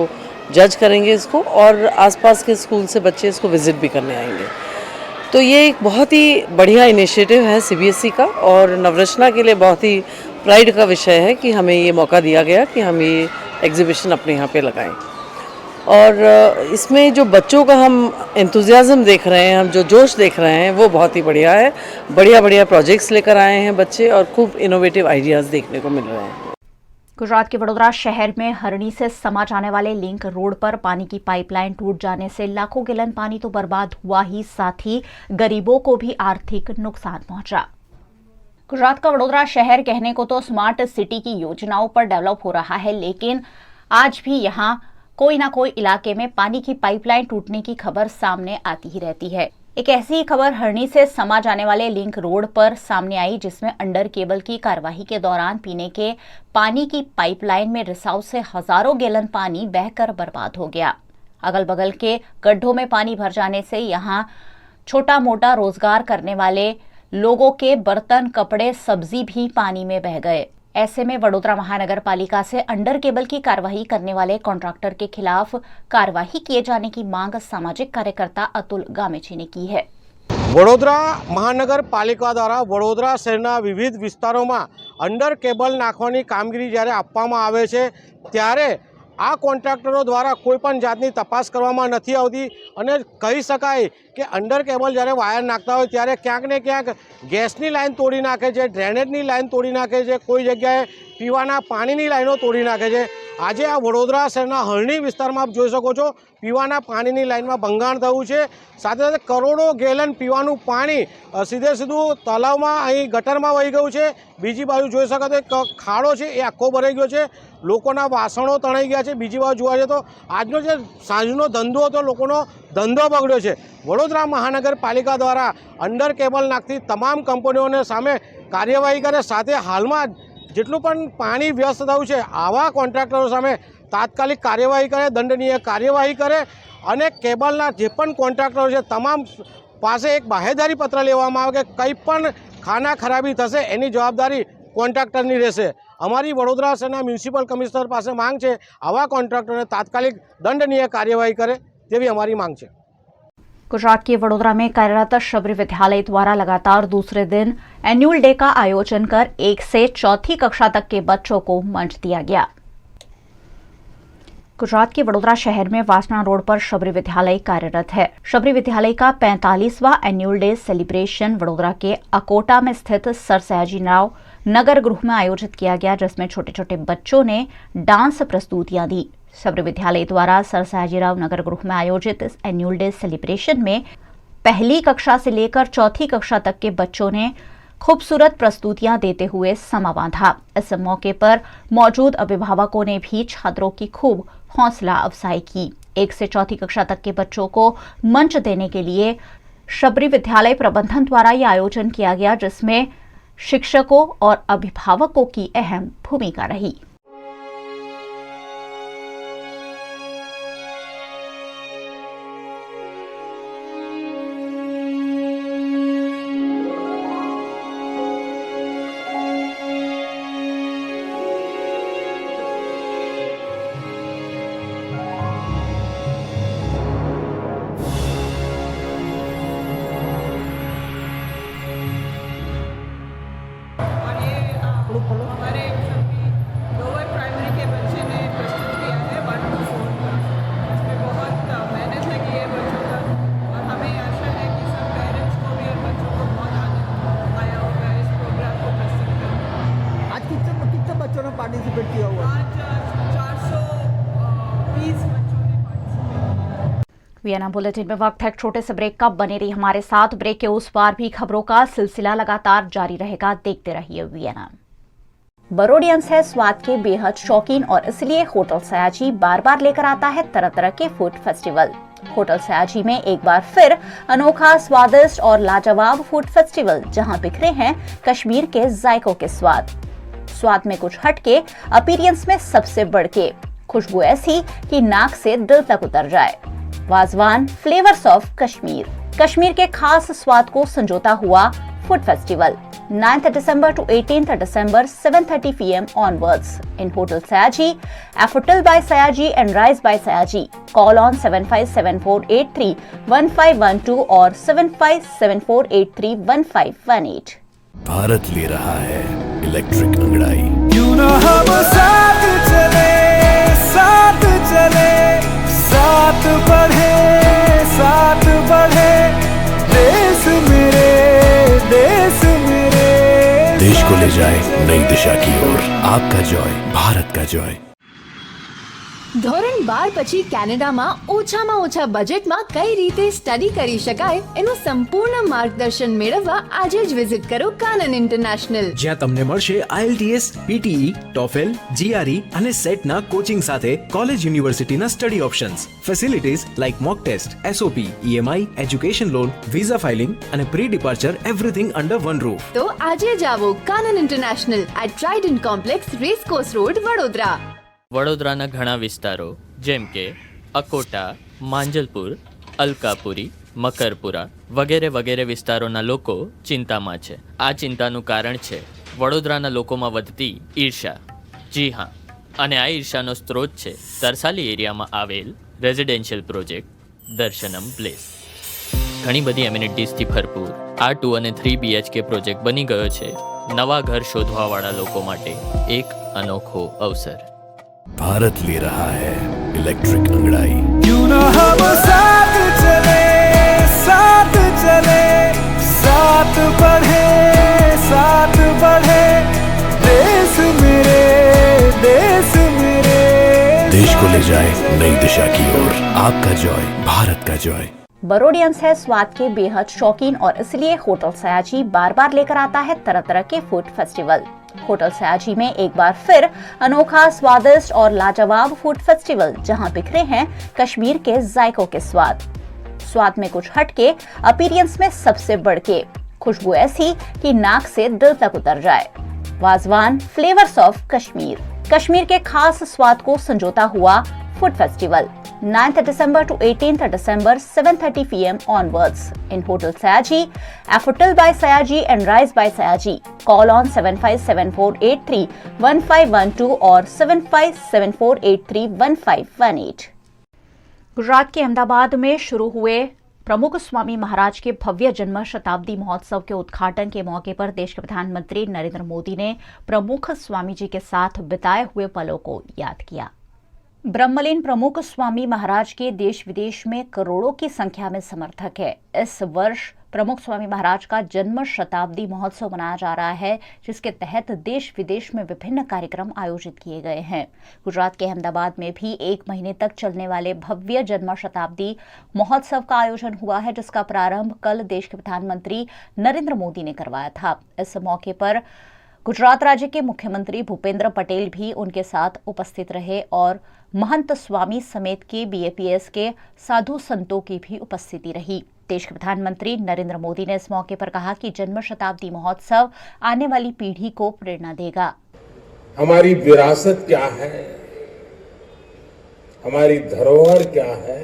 जज करेंगे इसको और आसपास के स्कूल से बच्चे इसको विज़िट भी करने आएंगे। तो ये एक बहुत ही बढ़िया इनिशिएटिव है सीबीएसई का और नवरचना के लिए बहुत ही प्राइड का विषय है कि हमें ये मौका दिया गया कि हम ये एग्जीबिशन अपने यहाँ पे लगाएं। और इसमें जो बच्चों का हम एंथुजियाज़म देख रहे हैं, हम जो जोश देख रहे हैं वो बहुत ही बढ़िया है। बढ़िया बढ़िया प्रोजेक्ट्स लेकर आए हैं बच्चे और खूब इनोवेटिव आइडियाज़ देखने को मिल रहे हैं। गुजरात के वडोदरा शहर में हरणी से समा जाने वाले लिंक रोड पर पानी की पाइपलाइन टूट जाने से लाखों गैलन पानी तो बर्बाद हुआ ही, साथ ही गरीबों को भी आर्थिक नुकसान पहुंचा। गुजरात का वडोदरा शहर कहने को तो स्मार्ट सिटी की योजनाओं पर डेवलप हो रहा है, लेकिन आज भी यहाँ कोई ना कोई इलाके में पानी की पाइपलाइन टूटने की खबर सामने आती ही रहती है। एक ऐसी ही खबर हरणी से समा जाने वाले लिंक रोड पर सामने आई, जिसमें अंडर केबल की कार्यवाही के दौरान पीने के पानी की पाइपलाइन में रिसाव से हजारों गैलन पानी बहकर बर्बाद हो गया। अगल बगल के गड्ढों में पानी भर जाने से यहां छोटा मोटा रोजगार करने वाले लोगों के बर्तन, कपड़े, सब्जी भी पानी में बह गए। ऐसे में वडोदरा महानगर पालिका से अंडर केबल की कार्यवाही करने वाले कॉन्ट्रैक्टर के खिलाफ कार्यवाही किए जाने की मांग सामाजिक कार्यकर्ता अतुल गामेची ने की है। वडोदरा महानगर पालिका द्वारा वडोदरा शहરના વિવિધ વિસ્તારોમાં અંડર કેબલ નાખવાની કામગીરી જ્યારે આપવામાં આવે છે ત્યારે આ કોન્ટ્રાક્ટરો દ્વારા કોઈપણ જાતની તપાસ કરવામાં નથી આવતી અને કહી શકાય કે અંડર કેબલ જ્યારે વાયર નાખતા હોય ત્યારે ક્યાંક ને ક્યાંક ગેસની લાઈન તોડી નાખે છે, ડ્રેનેજની લાઈન તોડી નાખે છે, કોઈ જગ્યાએ પીવાના પાણીની લાઈનો તોડી નાખે છે। આજે આ વડોદરા શહેરના હરણી વિસ્તારમાં આપ જોઈ શકો છો પીવાના પાણીની લાઈનમાં ભંગાણ થયું છે। સાથે સાથે કરોડો ગેલન પીવાનું પાણી સીધે સીધું તલાવમાં અહીં ગટરમાં વહી ગયું છે। બીજી બાજુ જોઈ શકો તો એક ખાડો છે એ આખો ભરાઈ ગયો છે, લોકોના વાસણો તણાઈ ગયા છે। બીજી બાજુ જોવા જઈએ તો આજનો જે સાંજનો ધંધો હતો લોકોનો ધંધો બગડ્યો છે। વડોદરા મહાનગરપાલિકા દ્વારા અંડર કેબલ નાખતી તમામ કંપનીઓને સામે કાર્યવાહી કરે, સાથે હાલમાં જેટલું પણ પાણી વ્યસ્ત થયું છે આવા કોન્ટ્રાક્ટરો સામે તાત્કાલિક કાર્યવાહી કરે, દંડનીય કાર્યવાહી કરે અને કેબલના જે પણ કોન્ટ્રાક્ટરો છે તમામ પાસે એક બાહેધરી પત્ર લેવામાં આવે કે કંઈ પણ ખાના ખરાબી થશે એની જવાબદારી કોન્ટ્રાક્ટરની રહેશે। અમારી વડોદરા શહેરના મ્યુનિસિપલ કમિશનર પાસે માંગ છે આવા કોન્ટ્રાક્ટરોને તાત્કાલિक દંડનીય કાર્યવાही કરે તેવી અમારી માંગ છે। गुजरात के वडोदरा में कार्यरत शबरी विद्यालय द्वारा लगातार दूसरे दिन एनुअल डे का आयोजन कर 1 से 4ठी कक्षा तक के बच्चों को मंच दिया गया। गुजरात के वडोदरा शहर में वासना रोड पर शबरी विद्यालय कार्यरत है। शबरी विद्यालय का 45वां एनुअल डे सेलिब्रेशन वडोदरा के अकोटा में स्थित सर सयाजीराव नगर गृह में आयोजित किया गया, जिसमें छोटे छोटे बच्चों ने डांस प्रस्तुतियां दी। शबरी विद्यालय द्वारा सर सयाजीराव नगर गृह में आयोजित इस एनुअल डे सेलिब्रेशन में पहली कक्षा से लेकर 4ठी कक्षा तक के बच्चों ने खूबसूरत प्रस्तुतियां देते हुए समा बांधा। इस मौके पर मौजूद अभिभावकों ने भी छात्रों की खूब हौसला अफजाई की। 1 से 4ठी कक्षा तक के बच्चों को मंच देने के लिए शबरी विद्यालय प्रबंधन द्वारा यह आयोजन किया गया, जिसमें शिक्षकों और अभिभावकों की अहम भूमिका रही। हमारे लोअर प्राइमरी के बच्चे ने प्रस्तुत किया है 1 to 4 का। इसमें बहुत मेहनत लगी है बच्चों का और हमें आशा है कि सब पेरेंट्स को भी और बच्चों को बहुत आनंद आया होगा इस प्रोग्राम को प्रस्तुत करने। आज कितने बच्चों ने पार्टिसिपेट किया हुआ? आज 420 बच्चों ने पार्टिसिपेट। वीएनएम बुलेटिन में वक्त है एक छोटे से ब्रेक का। बने रही हमारे साथ। ब्रेक के उस पार भी खबरों का सिलसिला लगातार जारी रहेगा, देखते रहिए वीएनएम। बरोडियंस है स्वाद के बेहद शौकीन और इसलिए होटल सयाजी बार बार लेकर आता है तरह तरह के फूड फेस्टिवल। होटल सयाजी में एक बार फिर अनोखा, स्वादिष्ट और लाजवाब फूड फेस्टिवल, जहां बिखरे हैं कश्मीर के जायकों के स्वाद में कुछ हटके, अपीरियंस में सबसे बढ़ के, खुशबू ऐसी कि नाक से दिल तक उतर जाए। Wazwan, flavours of Kashmir. कश्मीर के खास स्वाद को संजोता हुआ Food Festival, 9th December to 18th December, 7:30 p.m. onwards in Hotel Sayaji, Afotel by Sayaji and Rise by Sayaji. Call on 7574831512 or 7574831518. Bharat ले रहा है इलेक्ट्रिक अंगड़ाई। क्यों ना हम साथ चले, साथ चले, साथ बढ़े, साथ बढ़े, देश मेरे, देश मेरे। देश को ले जाए नई दिशा की ओर, आपका जॉय, भारत का जॉय। ધોરણ 12 પછી કેનેડામાં ઓછામાં ઓછા બજેટમાં કઈ રીતે સ્ટડી કરી શકાય એનું સંપૂર્ણ માર્ગદર્શન મેળવવા આજે જ વિઝિટ કરો કાનન ઇન્ટરનેશનલ, જ્યાં તમને મળશે IELTS, PTE, TOEFL, GRE અને સેટના કોચિંગ સાથે કોલેજ યુનિવર્સિટીના study options, facilities like mock test, SOP, EMI, education loan, visa filing અને pre departure everything under one roof. તો આજે જ આવો Kanan international at Trident Complex, Racecourse Road, Vadodara. વડોદરાના ઘણા વિસ્તારો જેમ કે અકોટા, માંજલપુર, અલકાપુરી, મકરપુરા વગેરે વગેરે વિસ્તારોના લોકો ચિંતામાં છે. આ ચિંતાનું કારણ છે વડોદરાના લોકોમાં વધતી ઈર્ષા. જી હા, અને આ ઈર્ષાનો સ્ત્રોત છે તરસાલી એરિયામાં આવેલ રેઝિડેન્શિયલ પ્રોજેક્ટ દર્શનમ પ્લેસ. ઘણી બધી એમ્યુનિટીઝથી ભરપૂર આ 2 અને 3 BHK પ્રોજેક્ટ બની ગયો છે નવા ઘર શોધવાવાળા લોકો માટે એક અનોખો અવસર. भारत ले रहा है इलेक्ट्रिक अंगड़ाई। क्यों ना हम साथ चले, साथ चले, साथ बढ़े, साथ बढ़े, देश मेरे, देश मेरे। देश को ले जाए नई दिशा की ओर, आपका जॉय, भारत का जॉय। बरोडियंस है स्वाद के बेहद शौकीन और इसलिए होटल सयाजी बार बार लेकर आता है तरह तरह के फूड फेस्टिवल। होटल सयाजी में एक बार फिर अनोखा, स्वादिष्ट और लाजवाब फूड फेस्टिवल, जहां बिखरे हैं कश्मीर के जायकों के स्वाद में कुछ हटके, अपीरियंस में सबसे बढ़ के, खुशबू ऐसी कि नाक से दिल तक उतर जाए। वाजवान, फ्लेवर्स ऑफ कश्मीर के खास स्वाद को संजोता हुआ food festival, 9th December to 18th December, 7:30 p.m. onwards in Hotel Sayaji, Afotel by Sayaji and Rise by Sayaji. Call on 7574831512 or 7574831518. Gujarat के अहमदाबाद में शुरू हुए प्रमुख स्वामी महाराज के भव्य जन्म शताब्दी महोत्सव के उद्घाटन के मौके पर देश के प्रधानमंत्री नरेंद्र मोदी ने प्रमुख स्वामी जी के साथ बिताए हुए पलों को याद किया। ब्रह्मलीन प्रमुख स्वामी महाराज के देश विदेश में करोड़ों की संख्या में समर्थक है। इस वर्ष प्रमुख स्वामी महाराज का जन्म शताब्दी महोत्सव मनाया जा रहा है, जिसके तहत देश विदेश में विभिन्न कार्यक्रम आयोजित किए गए हैं। गुजरात के अहमदाबाद में भी 1 महीने तक चलने वाले भव्य जन्म शताब्दी महोत्सव का आयोजन हुआ है, जिसका प्रारंभ कल देश के प्रधानमंत्री नरेंद्र मोदी ने करवाया था। इस मौके पर गुजरात राज्य के मुख्यमंत्री भूपेंद्र पटेल भी उनके साथ उपस्थित रहे और महंत स्वामी समेत के BAPS के साधु संतों की भी उपस्थिति रही। देश के प्रधानमंत्री नरेंद्र मोदी ने इस मौके पर कहा कि जन्म शताब्दी महोत्सव आने वाली पीढ़ी को प्रेरणा देगा। हमारी विरासत क्या है, हमारी धरोहर क्या है,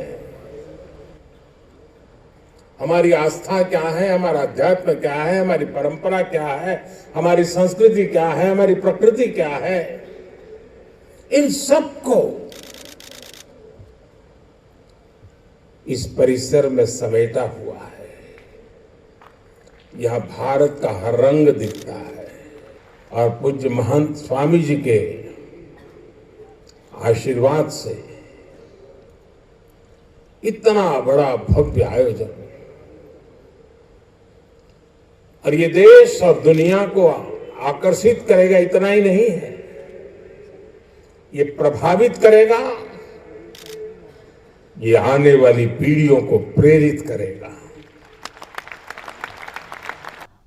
हमारी आस्था क्या है, हमारा अध्यात्म क्या है, हमारी परंपरा क्या है, हमारी संस्कृति क्या है, हमारी प्रकृति क्या है, इन सब को इस परिसर में समेटा हुआ है। यहां भारत का हर रंग दिखता है और पूज्य महंत स्वामी जी के आशीर्वाद से इतना बड़ा भव्य आयोजन और ये देश और दुनिया को आकर्षित करेगा, इतना ही नहीं है, ये प्रभावित करेगा, ये आने वाली पीढ़ियों को प्रेरित करेगा।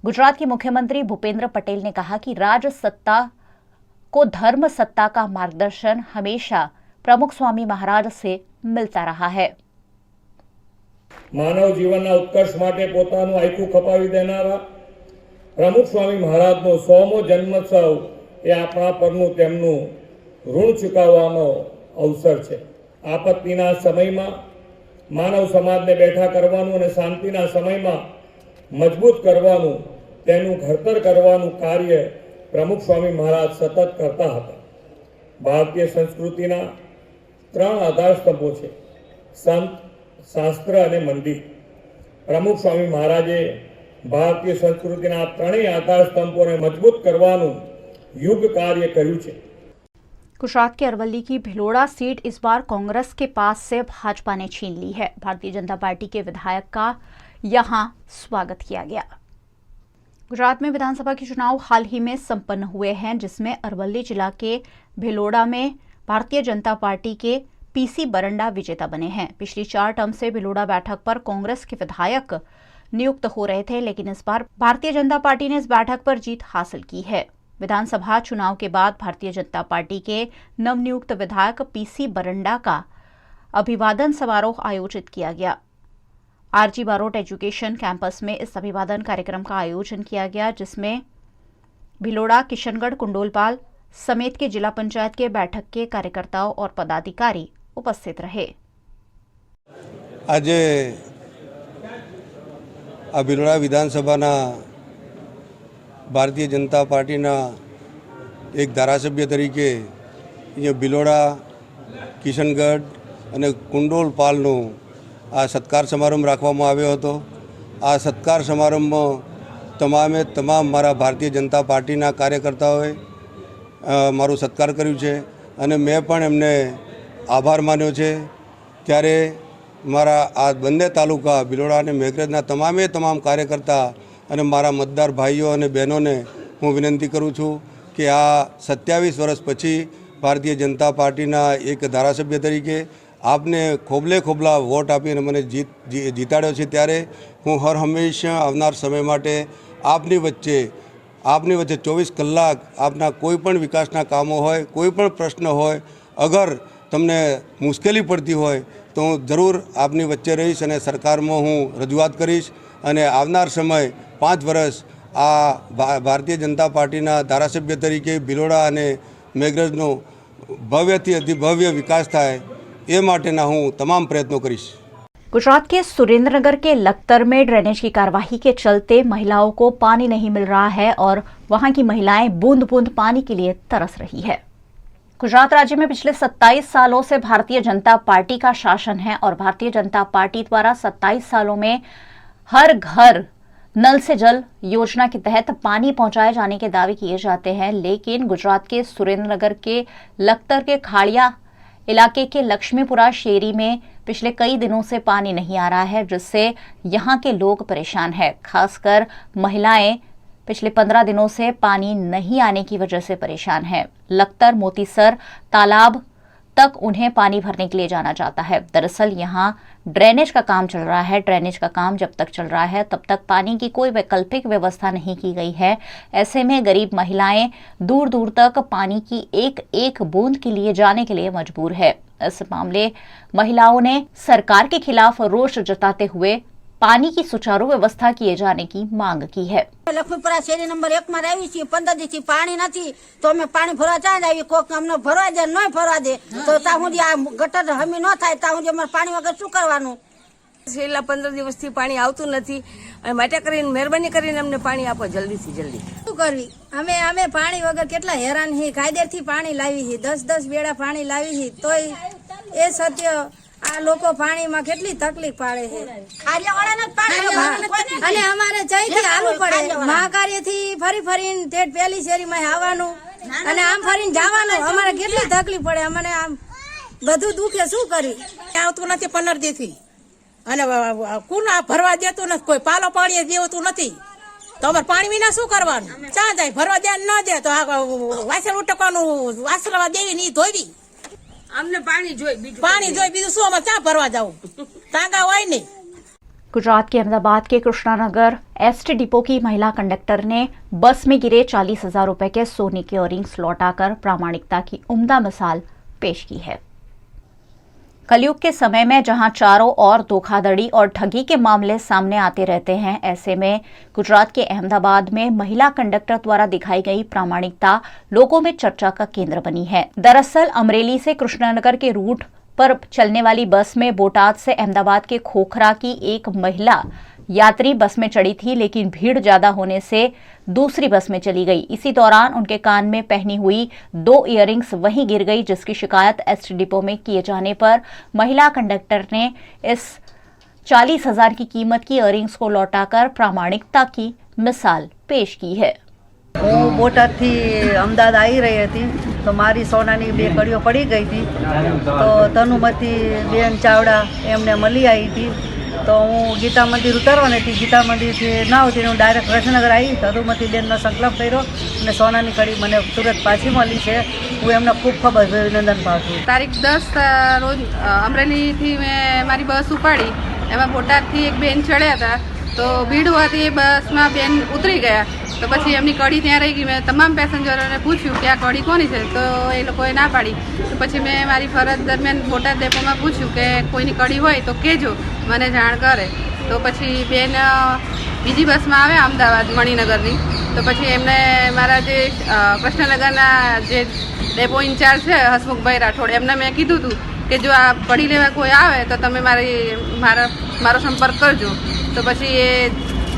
गुजरात के मुख्यमंत्री भूपेंद्र पटेल ने कहा कि राज सत्ता को धर्म सत्ता का मार्गदर्शन हमेशा प्रमुख स्वामी महाराज से मिलता रहा है। मानव जीवन उत्कर्ष माटे पोतानुं आयखुं खपावी देनारा प्रमुख स्वामी महाराजनो 100मो जन्मोत्सव ए आपणा परनुं तेमनुं ऋण चूकवવાનો अवसर छे। आपत्तिना समयमां मानव समाजने बेठा करवानुं अने शांतिना समयमां मजबूत करवानुं તેનું ઘડતર કરવાનું કાર્ય પ્રમુખ સ્વામી મહારાજ સતત કરતા હતા. ભારતીય સંસ્કૃતિના 3 આધારસ્તંભો છે: સંત, શાસ્ત્ર અને મંદિર. પ્રમુખ સ્વામી મહારાજે भारतीय संस्कृति त्रणेय आधार स्तंभों ने मजबूत करवानुं युग कार्य कर्युं छे। गुजरात के अरवल्ली की भिलोड़ा सीट इस बार कांग्रेस के पास से भाजपा ने छीन ली है। भारतीय जनता पार्टी के विधायक का यहां स्वागत किया गया। गुजरात में विधानसभा के चुनाव हाल ही में संपन्न हुए हैं, जिसमें अरवल्ली जिला के भिलोड़ा में भारतीय जनता पार्टी के पीसी बरंडा विजेता बने हैं। पिछली 4 टर्म से भिलोड़ा बैठक पर कांग्रेस के विधायक नियुक्त हो रहे थे, लेकिन इस बार भारतीय जनता पार्टी ने इस बैठक पर जीत हासिल की है। विधानसभा चुनाव के बाद भारतीय जनता पार्टी के नवनियुक्त विधायक पीसी बरंडा का अभिवादन समारोह आयोजित किया गया। आरजी बारोट एजुकेशन कैंपस में इस अभिवादन कार्यक्रम का आयोजन किया गया, जिसमें भिलोड़ा, किशनगढ़, कुंडोलपाल समेत के जिला पंचायत के बैठक के कार्यकर्ताओं और पदाधिकारी उपस्थित रहे। आज आ भिलोड़ा विधानसभा भारतीय जनता पार्टी एक धारासभ्य तरीके अँ भिलोड़ा, किशनगढ़ और कुंडोलपाल आ सत्कार समारंभ राखवामां आव्यो हतो। आ सत्कार समारंभ में तमामे तमाम मारा भारतीय जनता पार्टी कार्यकर्ताओं मारू सत्कार कर्युं छे अने मैं पण एमने आभार मान्यो छे। त्यारे मारा आ बंने तालुका भिलोड़ा और मेघरजना तमामे तमाम कार्यकर्ता और मारा मतदार भाईओ और बहनों ने हूँ विनंती करूँ छूँ कि आ 27 वर्ष पछी भारतीय जनता पार्टी एक धारासभ्य तरीके आपने खोबले खोबला वोट आपी मैंने जीताड्यो छे, त्यारे हूँ हर हमेशा आवनार समय माटे आपनी वच्चे 24 कलाक आपना कोईपण विकासना कामों होय, कोईपण प्रश्न होय, अगर तमने मुश्केली पड़ती होय तो हूँ जरूर आपनी वच्चे रहीश और सरकार में हूँ रजूआत करीश। अने आवनार समय 5 वर्ष आ भारतीय जनता पार्टी धारासभ्य तरीके भिलोड़ा और मेघरजनो भव्यथी अति भव्य विकास थाय ए माटेना हूँ तमाम प्रयत्नों करीश। गुजरात के सुरेंद्रनगर के लखतर में ड्रेनेज की कार्यवाही के चलते महिलाओं को पानी नहीं मिल रहा है और वहां की महिलाएं बूंद बूंद पानी के लिए तरस रही है। गुजरात राज्य में पिछले 27 सालों से भारतीय जनता पार्टी का शासन है और भारतीय जनता पार्टी द्वारा 27 सालों में हर घर नल से जल योजना के तहत पानी पहुंचाए जाने के दावे किए जाते हैं, लेकिन गुजरात के सुरेंद्रनगर के लखतर के खाड़िया इलाके के लक्ष्मीपुरा शेरी में पिछले कई दिनों से पानी नहीं आ रहा है, जिससे यहाँ के लोग परेशान हैं। खासकर महिलाएं पिछले 15 दिनों से पानी नहीं आने की वजह से परेशान है। लखतर मोतीसर तालाब तक उन्हें पानी भरने के लिए जाना जाता है। दरअसल यहाँ ड्रेनेज का काम चल रहा है। ड्रेनेज का काम जब तक चल रहा है तब तक पानी की कोई वैकल्पिक व्यवस्था नहीं की गई है। ऐसे में गरीब महिलाएं दूर दूर तक पानी की एक एक बूंद के लिए जाने के लिए मजबूर है। इस मामले महिलाओं ने सरकार के खिलाफ रोष जताते हुए पानी की सुचारू व्यवस्था किए जाने की मांग की है। लक्ष्मीपुरा शेरी नंबर 1 में रही छी 15 दी पानी नहीं तो अमे पानी भरवा जाए कोक अमने भरवा दे नहीं भरवा दे तो ताहुदी आ गटर हमी न थाय ताहुदी अमर पानी वगर शुं करवानुं। छेल्ला 15 दिवसथी पानी आवतुं नथी अने माटे करीने मेहरबानी करीने अमने पानी आपो जल्दी थी जल्दी। शुं करवी अमे पानी वगर केटला हैरान ही कायदेरथी पानी लावी ही 10-10 बेड़ा पानी लावी ही तोय ए सत्य आ लोको पानी में केटली तकलीफ पाड़े है। अने हमारे जईथी आलू पड़े महाकार्य थी फरी फरीने ठेठ पहेली शेरी में आववानुं अने आम फरीने जावानुं हमारे केटली तकलीफ पड़े। अमने आम बधु दुखे शुं करी आवतुं नथी 15 दिवसथी अने कोण आ भरवा देतो नथी कोई पालो पाणी देवतुं नथी तो अमर पाणी विना शुं करवानुं चा जाय भरवा दे न दे तो आ वासण उटकवानुं वासणवा देवी नी धोवी अमने पानी जोई बीजू शुं अमर क्या भरवा जाऊं टांगा होय नहीं। गुजरात के अहमदाबाद के कृष्णानगर एसटी डिपो की महिला कंडक्टर ने बस में गिरे 40,000 रुपए के सोने के इयररिंग्स लौटाकर प्रामाणिकता की उम्दा मिसाल पेश की है। कलयुग के समय में जहां चारों ओर धोखाधड़ी और ठगी के मामले सामने आते रहते हैं, ऐसे में गुजरात के अहमदाबाद में महिला कंडक्टर द्वारा दिखाई गई प्रामाणिकता लोगों में चर्चा का केंद्र बनी है। दरअसल अमरेली से कृष्णनगर के रूट पर चलने वाली बस में बोटाद से अहमदाबाद के खोखरा की एक महिला यात्री बस में चढ़ी थी, लेकिन भीड़ ज्यादा होने से दूसरी बस में चली गई। इसी दौरान उनके कान में पहनी हुई 2 इयररिंग्स वहीं गिर गई, जिसकी शिकायत एसटी डिपो में किए जाने पर महिला कंडक्टर ने इस 40,000 की कीमत की इयररिंग्स को लौटाकर प्रामाणिकता की मिसाल पेश की है। હું બોટાદથી અમદાવાદ આવી રહી હતી તો મારી સોનાની 2 કડીઓ પડી ગઈ હતી, તો ધનુમતી બેન ચાવડા એમને મળી આવી હતી, તો હું ગીતા મંદિર ઉતરવાની હતી, ગીતા મંદિરથી ના ઉતરીને હું ડાયરેક્ટ કૃષ્ણનગર આવી, ધનુમતી બેનનો સંકલ્પ કર્યો અને સોનાની કડી મને તુરંત પાછી મળી છે। હું એમને ખૂબ ખૂબ અભિનંદન પાઠવું। તારીખ 10 રોજ અમરેલીથી મેં મારી બસ ઉપાડી, એમાં બોટાદથી એક બેન ચડ્યા હતા, તો ભીડ હોવાથી એ બસમાં બેન ઉતરી ગયા, તો પછી એમની કડી ત્યાં રહી ગઈ। મેં તમામ પેસેન્જરોને પૂછ્યું કે આ કડી કોની છે, તો એ લોકોએ ના પાડી। તો પછી મેં મારી ફરજ દરમિયાન બોટાદ ડેપોમાં પૂછ્યું કે કોઈની કડી હોય તો કહેજો, મને જાણ કરે। તો પછી બેન બીજી બસમાં આવ્યા અમદાવાદ મણિનગરની, તો પછી એમને મારા જે કૃષ્ણનગરના જે ડેપો ઇન્ચાર્જ છે હસમુખભાઈ રાઠોડ, એમને મેં કીધું હતું કે જો આ કડી લેવા કોઈ આવે તો તમે મારો સંપર્ક કરજો। તો પછી એ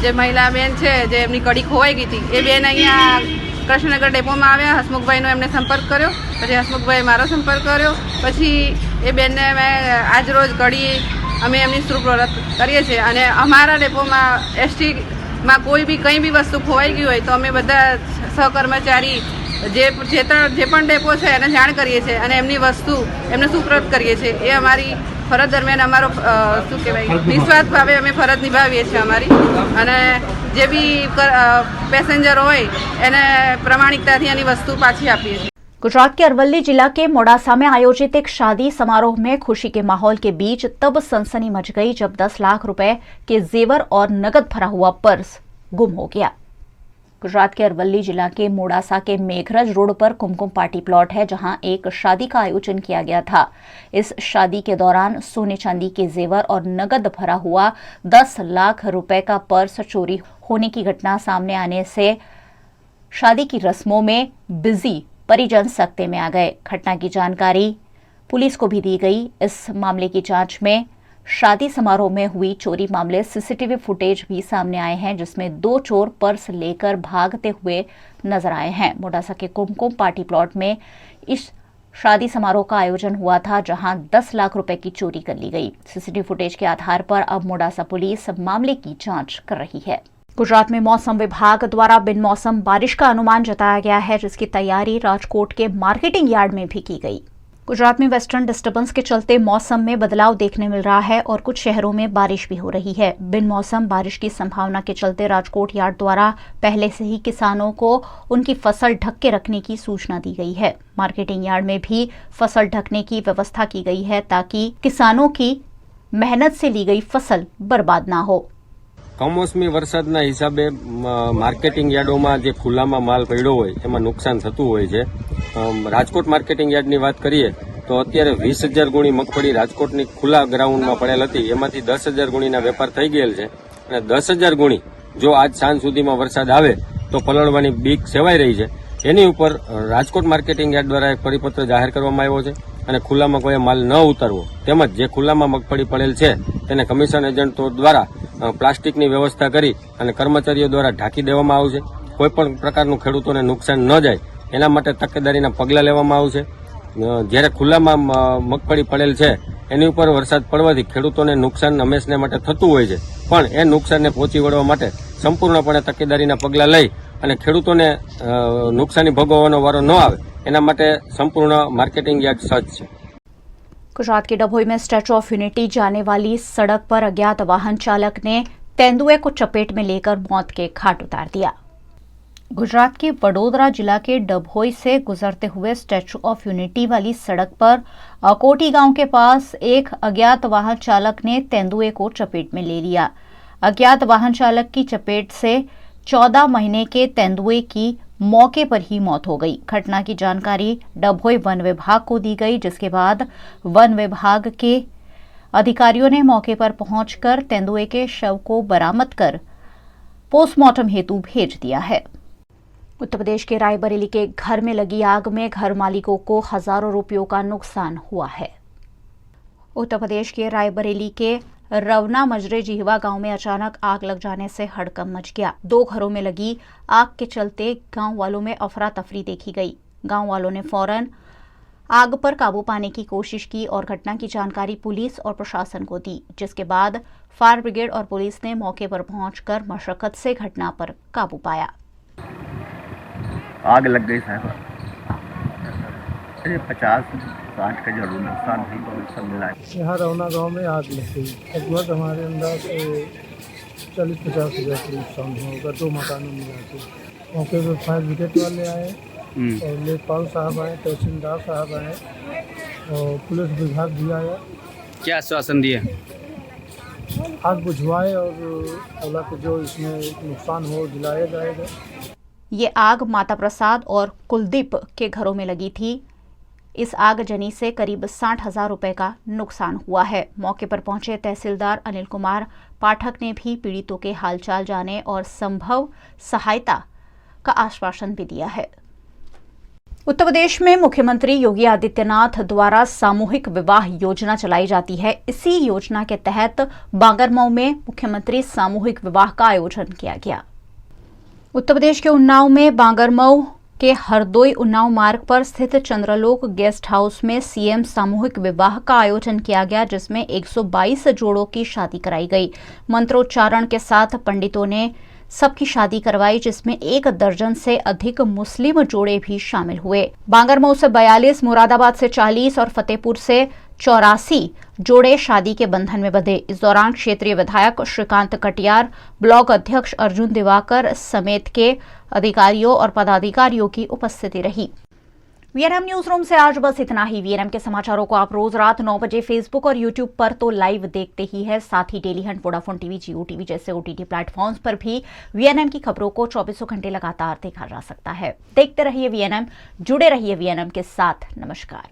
જે મહિલા બેન છે જે એમની કડી ખોવાઈ ગઈ હતી, એ બેન અહીંયા કૃષ્ણનગર ડેપોમાં આવ્યા, હસમુખભાઈનો એમને સંપર્ક કર્યો, પછી હસમુખભાઈ મારો સંપર્ક કર્યો, પછી એ બેનને મેં આજ રોજ કડી અમે એમની સુપરત કરીએ છીએ। અને અમારા ડેપોમાં એસટીમાં કોઈ બી કંઈ બી વસ્તુ ખોવાઈ ગઈ હોય તો અમે બધા સહકર્મચારી જે પણ ડેપો છે એને જાણ કરીએ છીએ અને એમની વસ્તુ એમને સુપરત કરીએ છીએ। એ અમારી ફરજ દરમિયાન અમારો શું કહેવાય નિસ્વાર્થ ભાવે અમે ફરજ નિભાવીએ છીએ અમારી, અને જે બી પેસેન્જર હોય એને પ્રમાણિકતાથી એની વસ્તુ પાછી આપીએ છીએ। गुजरात के अरवली जिला के मोडासा में आयोजित एक शादी समारोह में खुशी के माहौल के बीच तब सनसनी मच गई जब 10 लाख रुपए के जेवर और नकद भरा हुआ पर्स गुम हो गया। गुजरात के अरवली जिला के मोडासा के मेघरज रोड पर कुमकुम पार्टी प्लॉट है, जहां एक शादी का आयोजन किया गया था। इस शादी के दौरान सोने चांदी के जेवर और नकद भरा हुआ 10 लाख रुपए का पर्स चोरी होने की घटना सामने आने से शादी की रस्मों में बिजी परिजन सकते में आ गए। घटना की जानकारी पुलिस को भी दी गई। इस मामले की जांच में शादी समारोह में हुई चोरी मामले सीसीटीवी फुटेज भी सामने आए हैं, जिसमें 2 चोर पर्स लेकर भागते हुए नजर आए हैं। मोडासा के कुमकुम पार्टी प्लॉट में इस शादी समारोह का आयोजन हुआ था, जहां 10 लाख रुपए की चोरी कर ली गई। सीसीटीवी फुटेज के आधार पर अब मोडासा पुलिस मामले की जांच कर रही है। गुजरात में मौसम विभाग द्वारा बिन मौसम बारिश का अनुमान जताया गया है, जिसकी तैयारी राजकोट के मार्केटिंग यार्ड में भी की गई। गुजरात में वेस्टर्न डिस्टर्बेंस के चलते मौसम में बदलाव देखने मिल रहा है और कुछ शहरों में बारिश भी हो रही है। बिन मौसम बारिश की संभावना के चलते राजकोट यार्ड द्वारा पहले से ही किसानों को उनकी फसल ढक के रखने की सूचना दी गई है। मार्केटिंग यार्ड में भी फसल ढकने की व्यवस्था की गई है ताकि किसानों की मेहनत से ली गई फसल बर्बाद ना हो। કમોસમી વરસાદના હિસાબે માર્કેટિંગ યાર્ડોમાં જે ખુલ્લામાં માલ પડ્યો હોય એમાં નુકસાન થતું હોય છે। રાજકોટ માર્કેટિંગ યાર્ડની વાત કરીએ તો અત્યારે 20,000 ગુણી મગફળી રાજકોટની ખુલ્લા ગ્રાઉન્ડમાં પડેલ હતી, એમાંથી 10,000 ગુણીના વેપાર થઈ ગયેલ છે અને 10,000 ગુણી જો આજ સાંજ સુધીમાં વરસાદ આવે તો પલળવાની બીક સેવાઈ રહી છે। એની ઉપર રાજકોટ માર્કેટિંગ યાર્ડ દ્વારા એક પરિપત્ર જાહેર કરવામાં આવ્યો છે અને ખુલ્લામાં કોઈ માલ ન ઉતારવો, તેમજ જે ખુલ્લામાં મગફળી પડેલ છે તેને કમિશન એજન્ટો દ્વારા પ્લાસ્ટિકની વ્યવસ્થા કરી અને કર્મચારીઓ દ્વારા ઢાંકી દેવામાં આવશે। કોઈ પણ પ્રકારનું ખેડૂતોને નુકસાન ન જાય એના માટે તકેદારીના પગલાં લેવામાં આવશે। જ્યારે ખુલ્લામાં મગફળી પડેલ છે એની ઉપર વરસાદ પડવાથી ખેડૂતોને નુકસાન હંમેશને માટે થતું હોય છે, પણ એ નુકસાનને પહોંચી વળવા માટે સંપૂર્ણપણે તકેદારીના પગલાં લઈ અને ખેડૂતોને નુકસાની ભોગવવાનો વારો ન આવે એના માટે સંपूर्ण मार्केटिंग यार्ड सज्ज है। गुजरात के डभोई में स्टैचू ऑफ यूनिटी जाने वाली सड़क पर अज्ञात वाहन चालक ने तेंदुए को चपेट में लेकर मौत के घाट उतार दिया। गुजरात के वडोदरा जिला के डभोई से गुजरते हुए स्टैचू ऑफ यूनिटी वाली सड़क पर अकोटी गांव के पास एक अज्ञात वाहन चालक ने तेंदुए को चपेट में ले लिया। अज्ञात वाहन चालक की चपेट से 14 महीने के तेंदुए की मौके पर ही मौत हो गई। घटना की जानकारी डभोई वन विभाग को दी गई, जिसके बाद वन विभाग के अधिकारियों ने मौके पर पहुंचकर तेंदुए के शव को बरामद कर पोस्टमार्टम हेतु भेज दिया है। उत्तर प्रदेश के रायबरेली के घर में लगी आग में घर मालिकों को हजारों रुपयों का नुकसान हुआ है। उत्तर प्रदेश के रायबरेली के रवना मजरे जिहवा गांव में अचानक आग लग जाने से हड़कंप मच गया। 2 घरों में लगी आग के चलते गांव वालों में अफरा तफरी देखी गई। गांव वालों ने फौरन आग पर काबू पाने की कोशिश की और घटना की जानकारी पुलिस और प्रशासन को दी, जिसके बाद फायर ब्रिगेड और पुलिस ने मौके पर पहुंचकर मशक्कत से घटना पर काबू पाया। आग लग गई साहब, 50-60 का जरूर नुकसान भी बहुत सब मिला है। यहाँ रवना गांव में आग लग गई। लगभग हमारे अंदाज से 40-50 हज़ार का नुकसान होगा 2 मकानों में जाके। मौके पर फायर ब्रिगेड वाले आए और लेखपाल साहब आए, तहसीलदार साहब आए और पुलिस विभाग भी आया। क्या आश्वासन दिया? आग बुझवाए और बोला कि जो इसमें नुकसान हो दिलाया जाएगा। ये आग माता प्रसाद और कुलदीप के घरों में लगी थी। इस आगजनी से करीब 60,000 रुपए का नुकसान हुआ है। मौके पर पहुंचे तहसीलदार अनिल कुमार पाठक ने भी पीड़ितों के हालचाल जाने और संभव सहायता का आश्वासन भी दिया है। उत्तर प्रदेश में मुख्यमंत्री योगी आदित्यनाथ द्वारा सामूहिक विवाह योजना चलाई जाती है। इसी योजना के तहत बांगरमऊ में मुख्यमंत्री सामूहिक विवाह का आयोजन किया गया। उत्तर प्रदेश के उन्नाव में बांगरमऊ के हरदोई उन्नाव मार्ग पर स्थित चंद्रलोक गेस्ट हाउस में सीएम सामूहिक विवाह का आयोजन किया गया, जिसमें 122 जोड़ों की शादी कराई गई। मंत्रोच्चारण के साथ पंडितों ने सबकी शादी करवाई, जिसमें 1 दर्जन से अधिक मुस्लिम जोड़े भी शामिल हुए। बांगरमऊ से 42, मुरादाबाद से 40 और फतेहपुर से 84 जोड़े शादी के बंधन में बंधे। इस दौरान क्षेत्रीय विधायक श्रीकांत कटियार, ब्लॉक अध्यक्ष अर्जुन दिवाकर समेत के अधिकारियों और पदाधिकारियों की उपस्थिति रही। वीएनएम न्यूज रूम से आज बस इतना ही। वीएनएम के समाचारों को आप रोज रात 9 बजे फेसबुक और यूट्यूब पर तो लाइव देखते ही है, साथ ही डेली हंट, वोडाफोन टीवी, जियो टीवी जैसे ओटीटी प्लेटफॉर्म्स पर भी वीएनएम की खबरों को 24 घंटे लगातार देखा जा सकता है। देखते रहिए वीएनएम, जुड़े रहिए वीएनएम के साथ। नमस्कार।